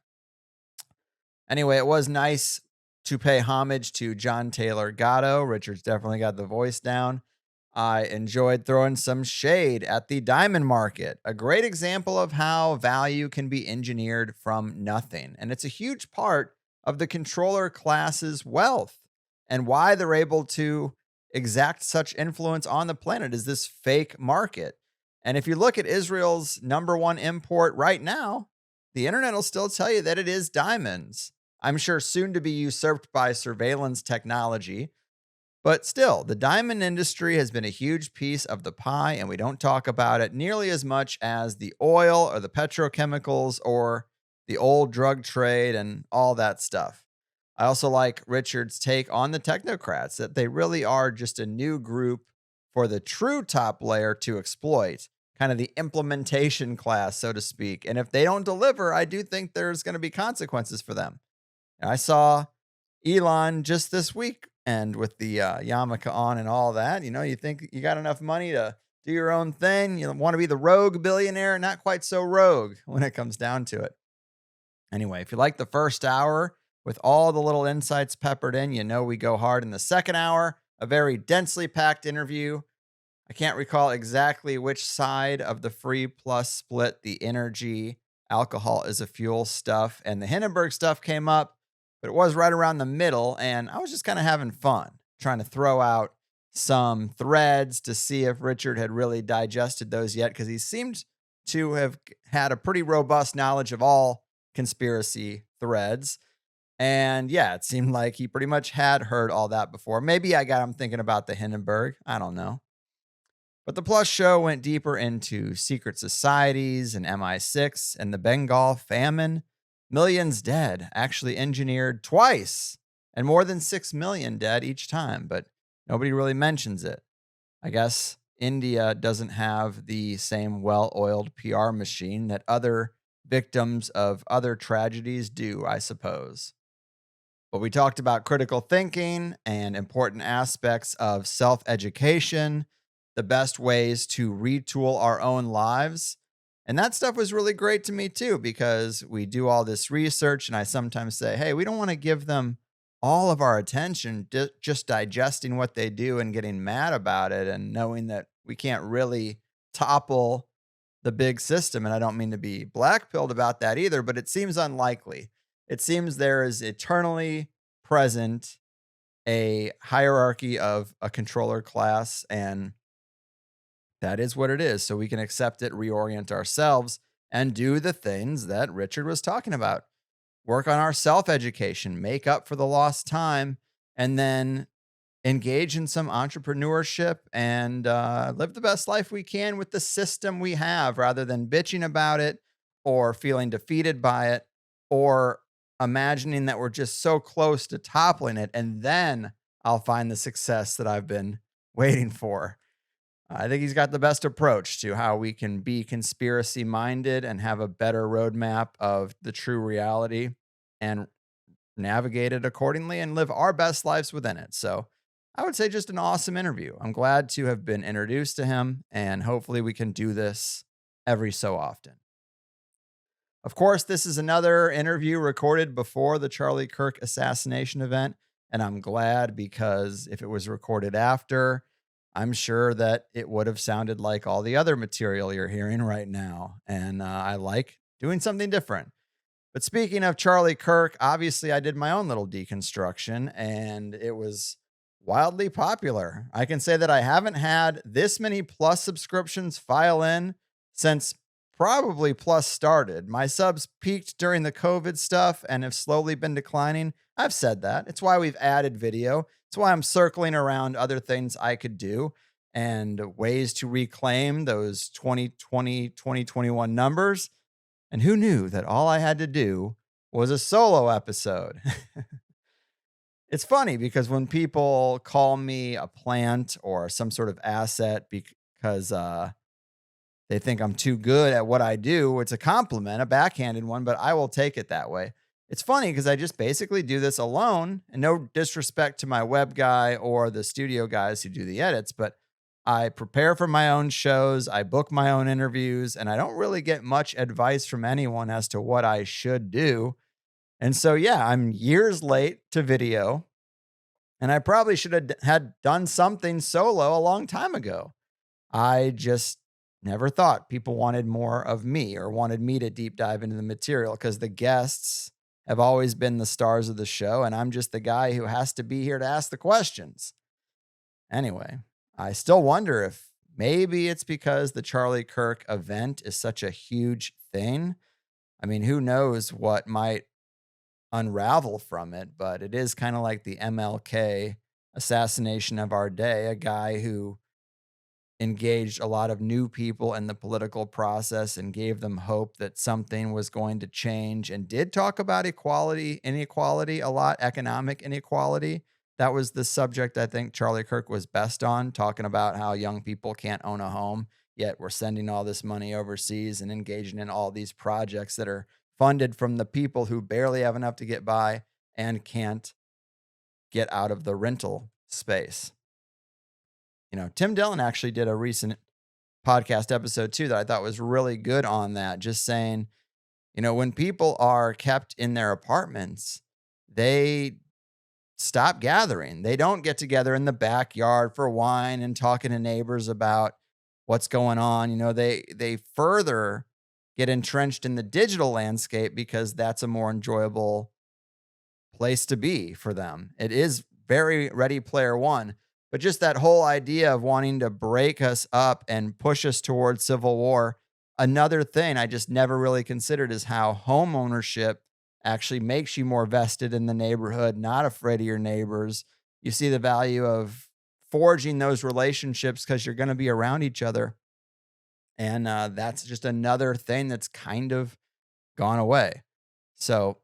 Anyway, it was nice to pay homage to John Taylor Gatto. Richard's definitely got the voice down. I enjoyed throwing some shade at the diamond market, a great example of how value can be engineered from nothing. And it's a huge part of the controller class's wealth and why they're able to exact such influence on the planet is this fake market. And if you look at Israel's #1 import right now, the internet will still tell you that it is diamonds. I'm sure soon to be usurped by surveillance technology. But still, the diamond industry has been a huge piece of the pie, and we don't talk about it nearly as much as the oil or the petrochemicals or the old drug trade and all that stuff. I also like Richard's take on the technocrats, that they really are just a new group for the true top layer to exploit, kind of the implementation class, so to speak. And if they don't deliver, I do think there's going to be consequences for them. And I saw Elon just this week, and with the yarmulke on and all that, you think you got enough money to do your own thing. You want to be the rogue billionaire, not quite so rogue when it comes down to it. Anyway, if you like the first hour with all the little insights peppered in, we go hard in the second hour. A very densely packed interview. I can't recall exactly which side of the free plus split the energy, alcohol is a fuel stuff, and the Hindenburg stuff came up, but it was right around the middle. And I was just kind of having fun trying to throw out some threads to see if Richard had really digested those yet, because he seemed to have had a pretty robust knowledge of all conspiracy threads. And yeah, it seemed like he pretty much had heard all that before. Maybe I got him thinking about the Hindenburg. I don't know. But the Plus show went deeper into secret societies and MI6 and the Bengal famine. Millions dead, actually engineered twice, and more than 6 million dead each time, but nobody really mentions it. I guess India doesn't have the same well-oiled PR machine that other victims of other tragedies do, I suppose. But we talked about critical thinking and important aspects of self-education, the best ways to retool our own lives. And that stuff was really great to me too, because we do all this research and I sometimes say, hey, we don't want to give them all of our attention just digesting what they do and getting mad about it and knowing that we can't really topple the big system. And I don't mean to be black-pilled about that either, but it seems unlikely. It seems there is eternally present a hierarchy of a controller class, and that is what it is. So we can accept it, reorient ourselves, and do the things that Richard was talking about. Work on our self-education, make up for the lost time, and then engage in some entrepreneurship and live the best life we can with the system we have, rather than bitching about it or feeling defeated by it or imagining that we're just so close to toppling it, and then I'll find the success that I've been waiting for. I think he's got the best approach to how we can be conspiracy minded and have a better roadmap of the true reality and navigate it accordingly and live our best lives within it. So I would say just an awesome interview. I'm glad to have been introduced to him, and hopefully we can do this every so often. Of course, this is another interview recorded before the Charlie Kirk assassination event, and I'm glad, because if it was recorded after, I'm sure that it would have sounded like all the other material you're hearing right now. And I like doing something different. But speaking of Charlie Kirk, obviously I did my own little deconstruction, and it was wildly popular. I can say that I haven't had this many Plus subscriptions file in since probably Plus started. My subs peaked during the COVID stuff and have slowly been declining. I've said that. It's why we've added video. It's why I'm circling around other things I could do and ways to reclaim those 2020, 2021 numbers. And who knew that all I had to do was a solo episode? It's funny because when people call me a plant or some sort of asset because they think I'm too good at what I do, it's a compliment, a backhanded one, but I will take it that way. It's funny because I just basically do this alone, and no disrespect to my web guy or the studio guys who do the edits, but I prepare for my own shows, I book my own interviews, and I don't really get much advice from anyone as to what I should do. And so, yeah, I'm years late to video, and I probably should have had done something solo a long time ago. I just never thought people wanted more of me or wanted me to deep dive into the material, because the guests have always been the stars of the show, and I'm just the guy who has to be here to ask the questions. Anyway, I still wonder if maybe it's because the Charlie Kirk event is such a huge thing. I mean, who knows what might unravel from it, but it is kind of like the MLK assassination of our day, a guy who engaged a lot of new people in the political process and gave them hope that something was going to change, and did talk about inequality a lot, economic inequality. That was the subject I think Charlie Kirk was best on, talking about how young people can't own a home, yet we're sending all this money overseas and engaging in all these projects that are funded from the people who barely have enough to get by and can't get out of the rental space. You know, Tim Dillon actually did a recent podcast episode too that I thought was really good on that. Just saying, you know, when people are kept in their apartments, they stop gathering. They don't get together in the backyard for wine and talking to neighbors about what's going on. You know, they further get entrenched in the digital landscape because that's a more enjoyable place to be for them. It is very Ready Player One, but just that whole idea of wanting to break us up and push us towards civil war. Another thing I just never really considered is how home ownership actually makes you more vested in the neighborhood, not afraid of your neighbors. You see the value of forging those relationships because you're going to be around each other. And that's just another thing that's kind of gone away. So,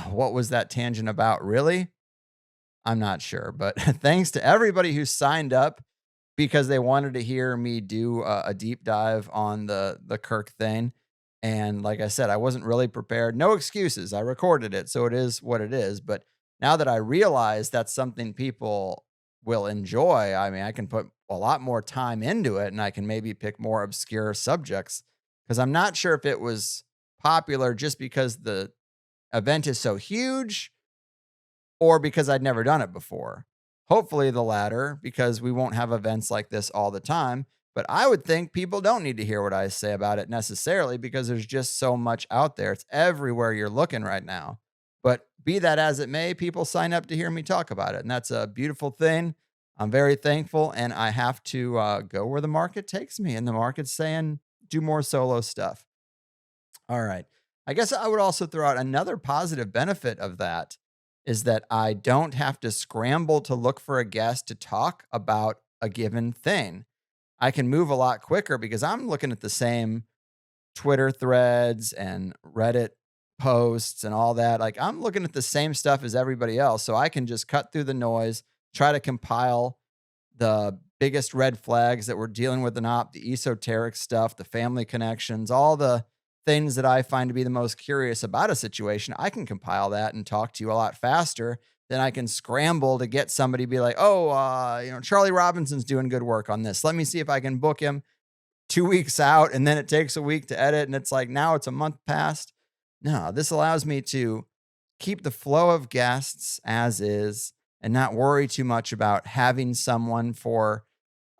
what was that tangent about, really? I'm not sure. But thanks to everybody who signed up because they wanted to hear me do a deep dive on the Kirk thing. And like I said, I wasn't really prepared. No excuses. I recorded it, so it is what it is. But now that I realize that's something people will enjoy, I mean, I can put a lot more time into it and I can maybe pick more obscure subjects because I'm not sure if it was popular just because the event is so huge or because I'd never done it before. Hopefully the latter, because we won't have events like this all the time. But I would think people don't need to hear what I say about it necessarily because there's just so much out there. It's everywhere you're looking right now. But be that as it may, people sign up to hear me talk about it. And that's a beautiful thing. I'm very thankful. And I have to go where the market takes me. And the market's saying, do more solo stuff. All right. I guess I would also throw out another positive benefit of that is that I don't have to scramble to look for a guest to talk about a given thing. I can move a lot quicker because I'm looking at the same Twitter threads and Reddit posts and all that. Like I'm looking at the same stuff as everybody else. So I can just cut through the noise, try to compile the biggest red flags that we're dealing with the esoteric stuff, the family connections, all the things that I find to be the most curious about a situation. I can compile that and talk to you a lot faster than I can scramble to get somebody to be like, Charlie Robinson's doing good work on this. Let me see if I can book him 2 weeks out. And then it takes a week to edit. And it's like, now it's a month past. No, this allows me to keep the flow of guests as is and not worry too much about having someone for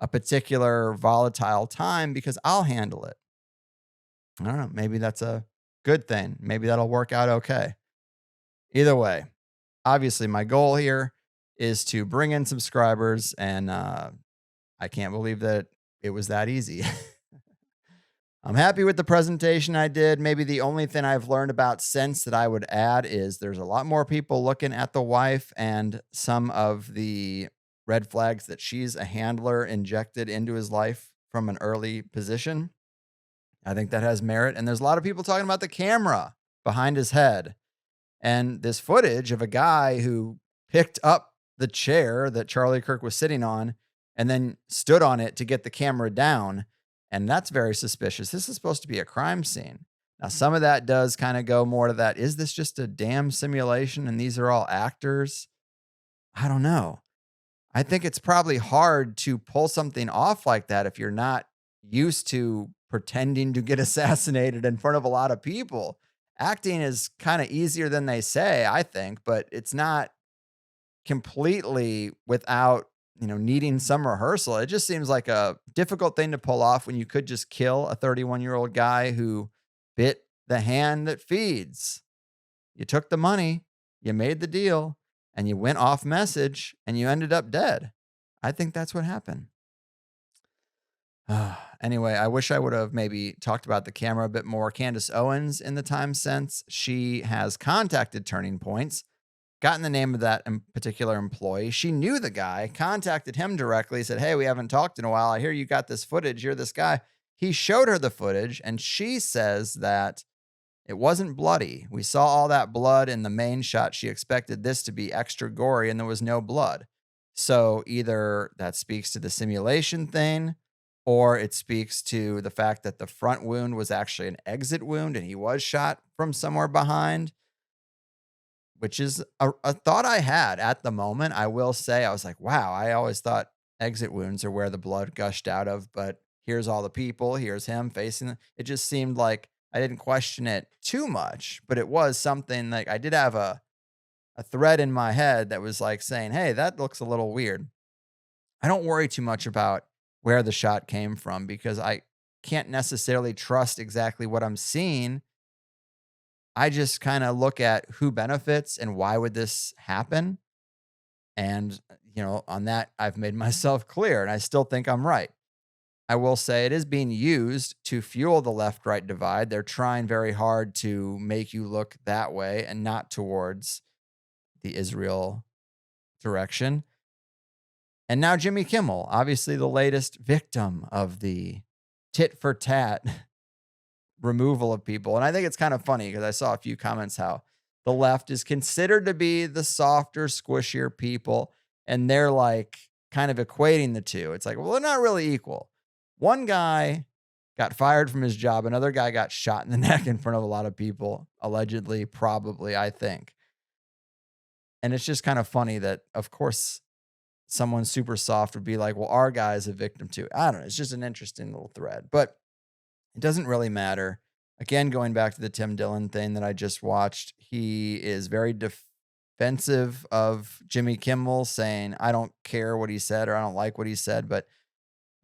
a particular volatile time because I'll handle it. I don't know. Maybe that's a good thing. Maybe that'll work out okay. Either way, obviously my goal here is to bring in subscribers, and I can't believe that it was that easy. I'm happy with the presentation I did. Maybe the only thing I've learned about since that I would add is there's a lot more people looking at the wife and some of the red flags that she's a handler injected into his life from an early position. I think that has merit. And there's a lot of people talking about the camera behind his head and this footage of a guy who picked up the chair that Charlie Kirk was sitting on and then stood on it to get the camera down. And that's very suspicious. This is supposed to be a crime scene. Now, some of that does kind of go more to that. Is this just a damn simulation and these are all actors? I don't know. I think it's probably hard to pull something off like that if you're not used to pretending to get assassinated in front of a lot of people. Acting is kind of easier than they say, I think, but it's not completely without, needing some rehearsal. It just seems like a difficult thing to pull off when you could just kill a 31-year-old guy who bit the hand that feeds. You took the money, you made the deal, and you went off message and you ended up dead. I think that's what happened. Anyway, I wish I would have maybe talked about the camera a bit more. Candace Owens, in the time since, she has contacted Turning Points, gotten the name of that particular employee. She knew the guy, contacted him directly, said, hey, we haven't talked in a while. I hear you got this footage. You're this guy. He showed her the footage, and she says that it wasn't bloody. We saw all that blood in the main shot. She expected this to be extra gory, and there was no blood. So either that speaks to the simulation thing, or it speaks to the fact that the front wound was actually an exit wound and he was shot from somewhere behind, which is a thought I had at the moment. I will say, I was like, wow, I always thought exit wounds are where the blood gushed out of, but here's all the people, here's him facing. It just seemed like I didn't question it too much, but it was something like I did have a a thread in my head that was like saying, hey, that looks a little weird. I don't worry too much about where the shot came from because I can't necessarily trust exactly what I'm seeing. I just kind of look at who benefits and why would this happen. And, on that, I've made myself clear and I still think I'm right. I will say it is being used to fuel the left-right divide. They're trying very hard to make you look that way and not towards the Israel direction. And now Jimmy Kimmel, obviously the latest victim of the tit for tat removal of people. And I think it's kind of funny because I saw a few comments how the left is considered to be the softer, squishier people. And they're like kind of equating the two. It's like, well, they're not really equal. One guy got fired from his job. Another guy got shot in the neck in front of a lot of people, allegedly, probably, I think. And it's just kind of funny that, of course, someone super soft would be like, well, our guy is a victim too. I don't know. It's just an interesting little thread, but it doesn't really matter. Again, going back to the Tim Dillon thing that I just watched, he is very defensive of Jimmy Kimmel, saying, I don't care what he said or I don't like what he said, but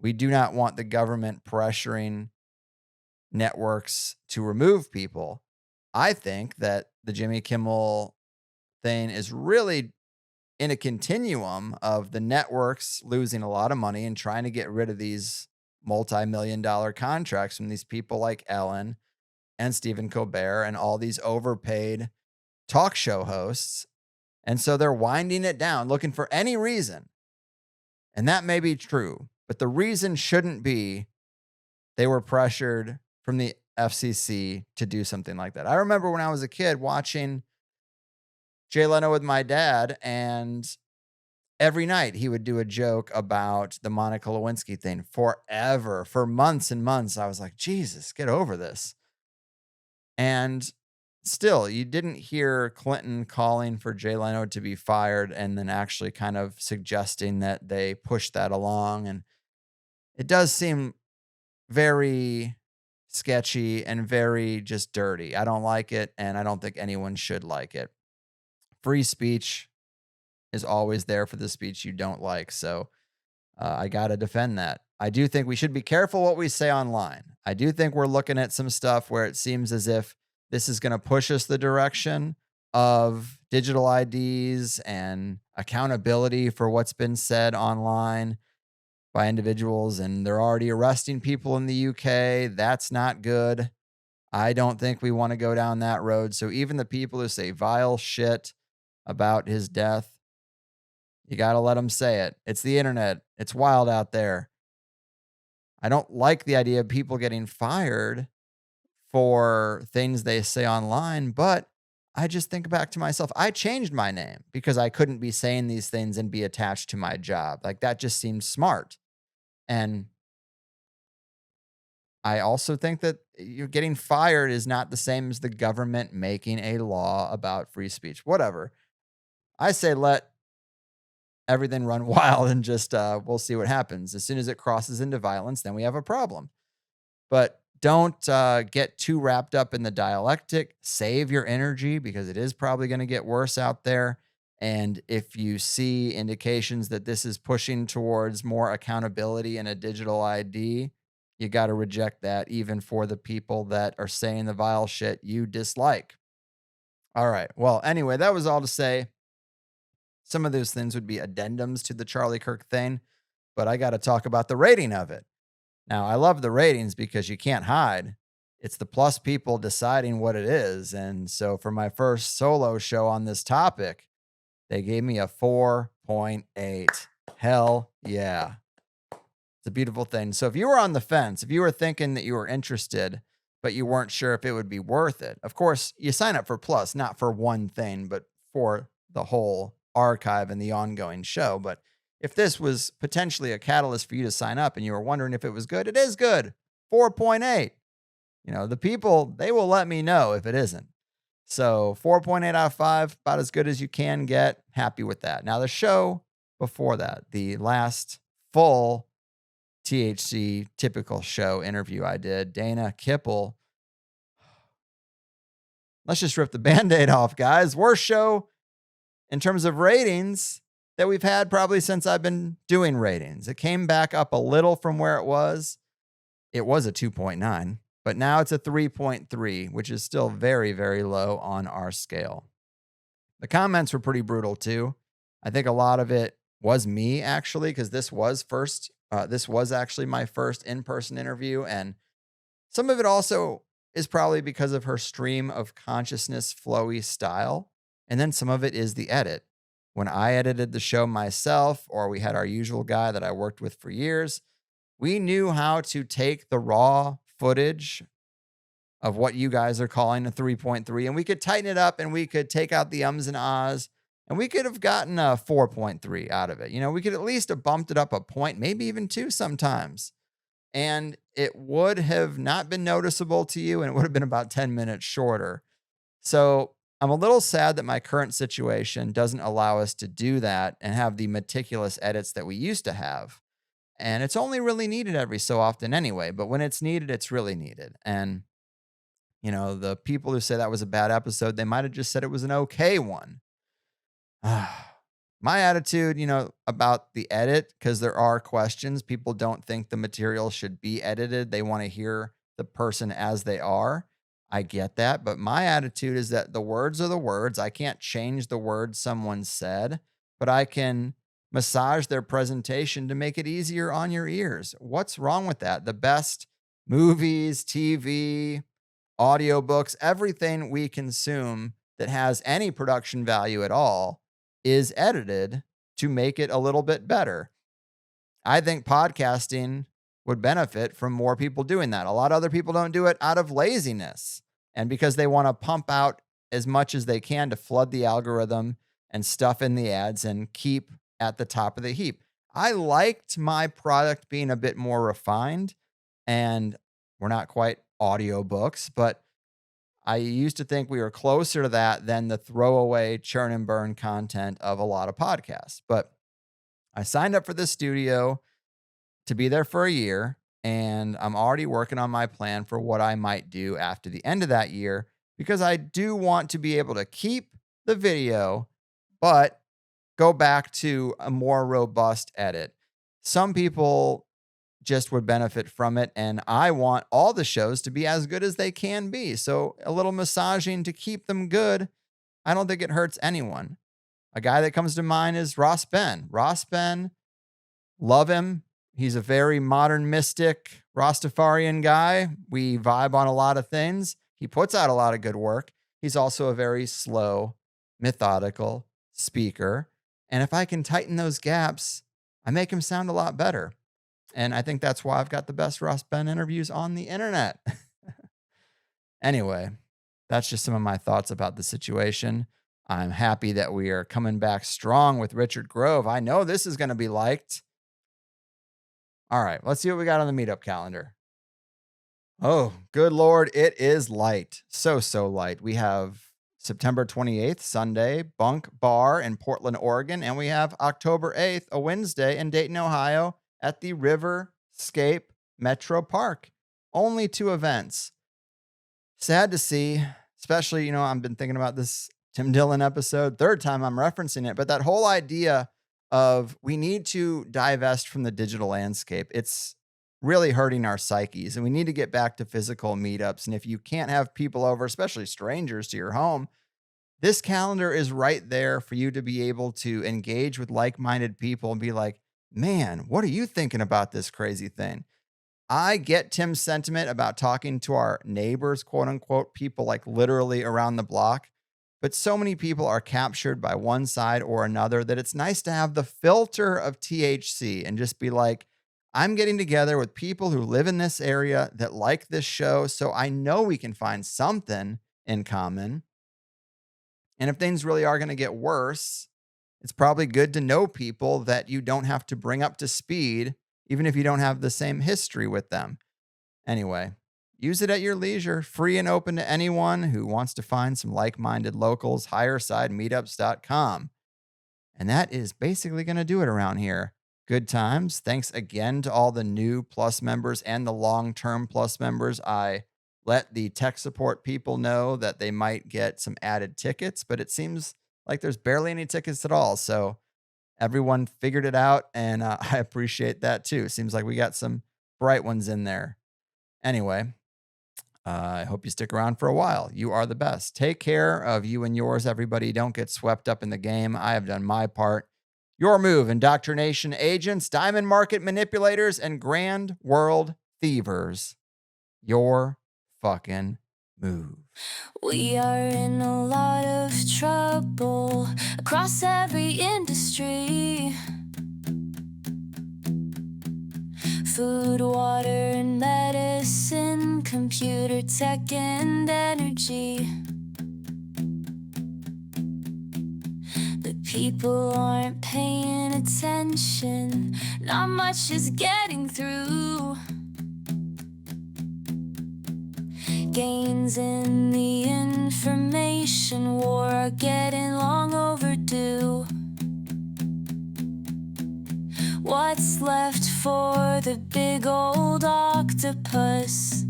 we do not want the government pressuring networks to remove people. I think that the Jimmy Kimmel thing is really in a continuum of the networks losing a lot of money and trying to get rid of these multi-million-dollar contracts from these people like Ellen and Stephen Colbert and all these overpaid talk show hosts. And so they're winding it down, looking for any reason. And that may be true, but the reason shouldn't be they were pressured from the FCC to do something like that. I remember when I was a kid watching Jay Leno with my dad, and every night he would do a joke about the Monica Lewinsky thing forever, for months and months. I was like, Jesus, get over this. And still, you didn't hear Clinton calling for Jay Leno to be fired and then actually kind of suggesting that they push that along. And it does seem very sketchy and very just dirty. I don't like it, and I don't think anyone should like it. Free speech is always there for the speech you don't like. So I got to defend that. I do think we should be careful what we say online. I do think we're looking at some stuff where it seems as if this is going to push us the direction of digital IDs and accountability for what's been said online by individuals. And they're already arresting people in the UK. That's not good. I don't think we want to go down that road. So even the people who say vile shit about his death, you got to let them say it. It's the internet. It's wild out there. I don't like the idea of people getting fired for things they say online, but I just think back to myself. I changed my name because I couldn't be saying these things and be attached to my job. Like, that just seems smart. And I also think that you're getting fired is not the same as the government making a law about free speech. Whatever. I say let everything run wild and just we'll see what happens. As soon as it crosses into violence, then we have a problem. But don't get too wrapped up in the dialectic. Save your energy because it is probably going to get worse out there. And if you see indications that this is pushing towards more accountability and a digital ID, you got to reject that, even for the people that are saying the vile shit you dislike. All right. Well, anyway, that was all to say. Some of those things would be addendums to the Charlie Kirk thing, but I got to talk about the rating of it. Now, I love the ratings because you can't hide. It's the plus people deciding what it is. And so for my first solo show on this topic, they gave me a 4.8. Hell yeah. It's a beautiful thing. So if you were on the fence, if you were thinking that you were interested, but you weren't sure if it would be worth it, of course, you sign up for Plus, not for one thing, but for the whole archive and the ongoing show. But if this was potentially a catalyst for you to sign up and you were wondering if it was good, it is good. 4.8. The people, they will let me know if it isn't. So 4.8 out of 5, about as good as you can get. Happy with that. Now, the show before that, the last full THC typical show interview I did, Dana Kipple. Let's just rip the Band-Aid off, guys. Worst show in terms of ratings that we've had probably since I've been doing ratings. It came back up a little from where it was. It was a 2.9, but now it's a 3.3, which is still very, very low on our scale. The comments were pretty brutal too. I think a lot of it was me actually, because this was actually my first in-person interview. And some of it also is probably because of her stream of consciousness flowy style. And then some of it is the edit. When I edited the show myself, or we had our usual guy that I worked with for years, we knew how to take the raw footage of what you guys are calling a 3.3, and we could tighten it up and we could take out the ums and ahs, and we could have gotten a 4.3 out of it. You know, we could at least have bumped it up a point, maybe even 2 sometimes. And it would have not been noticeable to you, and it would have been about 10 minutes shorter. So I'm a little sad that my current situation doesn't allow us to do that and have the meticulous edits that we used to have. And it's only really needed every so often anyway, but when it's needed, it's really needed. And, you know, the people who say that was a bad episode, they might have just said it was an okay one. My attitude, you know, about the edit, because there are questions, people don't think the material should be edited. They want to hear the person as they are. I get that. But my attitude is that the words are the words. I can't change the words someone said, but I can massage their presentation to make it easier on your ears. What's wrong with that? The best movies, TV, audiobooks, everything we consume that has any production value at all is edited to make it a little bit better. I think podcasting would benefit from more people doing that. A lot of other people don't do it out of laziness and because they want to pump out as much as they can to flood the algorithm and stuff in the ads and keep at the top of the heap. I liked my product being a bit more refined, and we're not quite audiobooks, but I used to think we were closer to that than the throwaway churn and burn content of a lot of podcasts. But I signed up for this studio to be there for a year, and I'm already working on my plan for what I might do after the end of that year, because I do want to be able to keep the video, but go back to a more robust edit. Some people just would benefit from it, and I want all the shows to be as good as they can be. So a little massaging to keep them good, I don't think it hurts anyone. A guy that comes to mind is Ross Ben. Ross Ben, love him. He's a very modern mystic Rastafarian guy. We vibe on a lot of things. He puts out a lot of good work. He's also a very slow, methodical speaker. And if I can tighten those gaps, I make him sound a lot better. And I think that's why I've got the best Ross Ben interviews on the internet. Anyway, that's just some of my thoughts about the situation. I'm happy that we are coming back strong with Richard Grove. I know this is going to be liked. All right, let's see what we got on the meetup calendar. Oh, good Lord, it is light. So light. We have September 28th, Sunday, Bunk Bar in Portland, Oregon. And we have October 8th, a Wednesday in Dayton, Ohio at the Riverscape Metro Park. Only 2 events. Sad to see, especially, I've been thinking about this Tim Dillon episode, 3rd time I'm referencing it, but that whole idea of we need to divest from the digital landscape. It's really hurting our psyches, and we need to get back to physical meetups. And if you can't have people over, especially strangers, to your home, this calendar is right there for you to be able to engage with like-minded people and be like, man, what are you thinking about this crazy thing? I get Tim's sentiment about talking to our neighbors, quote unquote, people like literally around the block. But so many people are captured by one side or another that it's nice to have the filter of THC and just be like, I'm getting together with people who live in this area that like this show, so I know we can find something in common. And if things really are going to get worse, it's probably good to know people that you don't have to bring up to speed, even if you don't have the same history with them. Anyway, use it at your leisure, free and open to anyone who wants to find some like-minded locals, highersidemeetups.com. And that is basically going to do it around here. Good times. Thanks again to all the new Plus members and the long-term Plus members. I let the tech support people know that they might get some added tickets, but it seems like there's barely any tickets at all. So everyone figured it out, and I appreciate that too. Seems like we got some bright ones in there. Anyway, I hope you stick around for a while. You are the best. Take care of you and yours, everybody. Don't get swept up in the game. I have done my part. Your move, indoctrination agents, diamond market manipulators, and grand world thievers. Your fucking move.
We are in a lot of trouble across every industry. Food, water, and medicine, computer tech, and energy. The people aren't paying attention, not much is getting through. Gains in the information war are getting long overdue. What's left for the big old octopus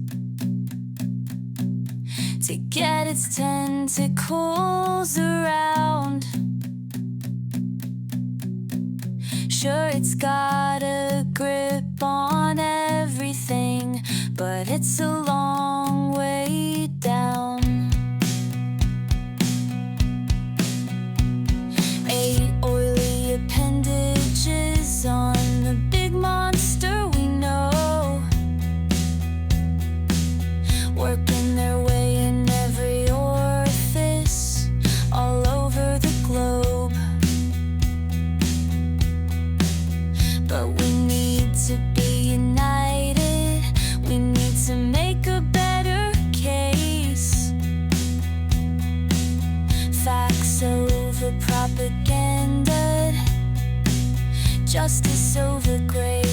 to get its tentacles around? Sure, it's got a grip on everything, but it's a long way down. 8 oily appendages on the big monster we know, working their way in every orifice all over the globe. But we need to be united. We need to make a better case. Facts over propaganda, justice over grace.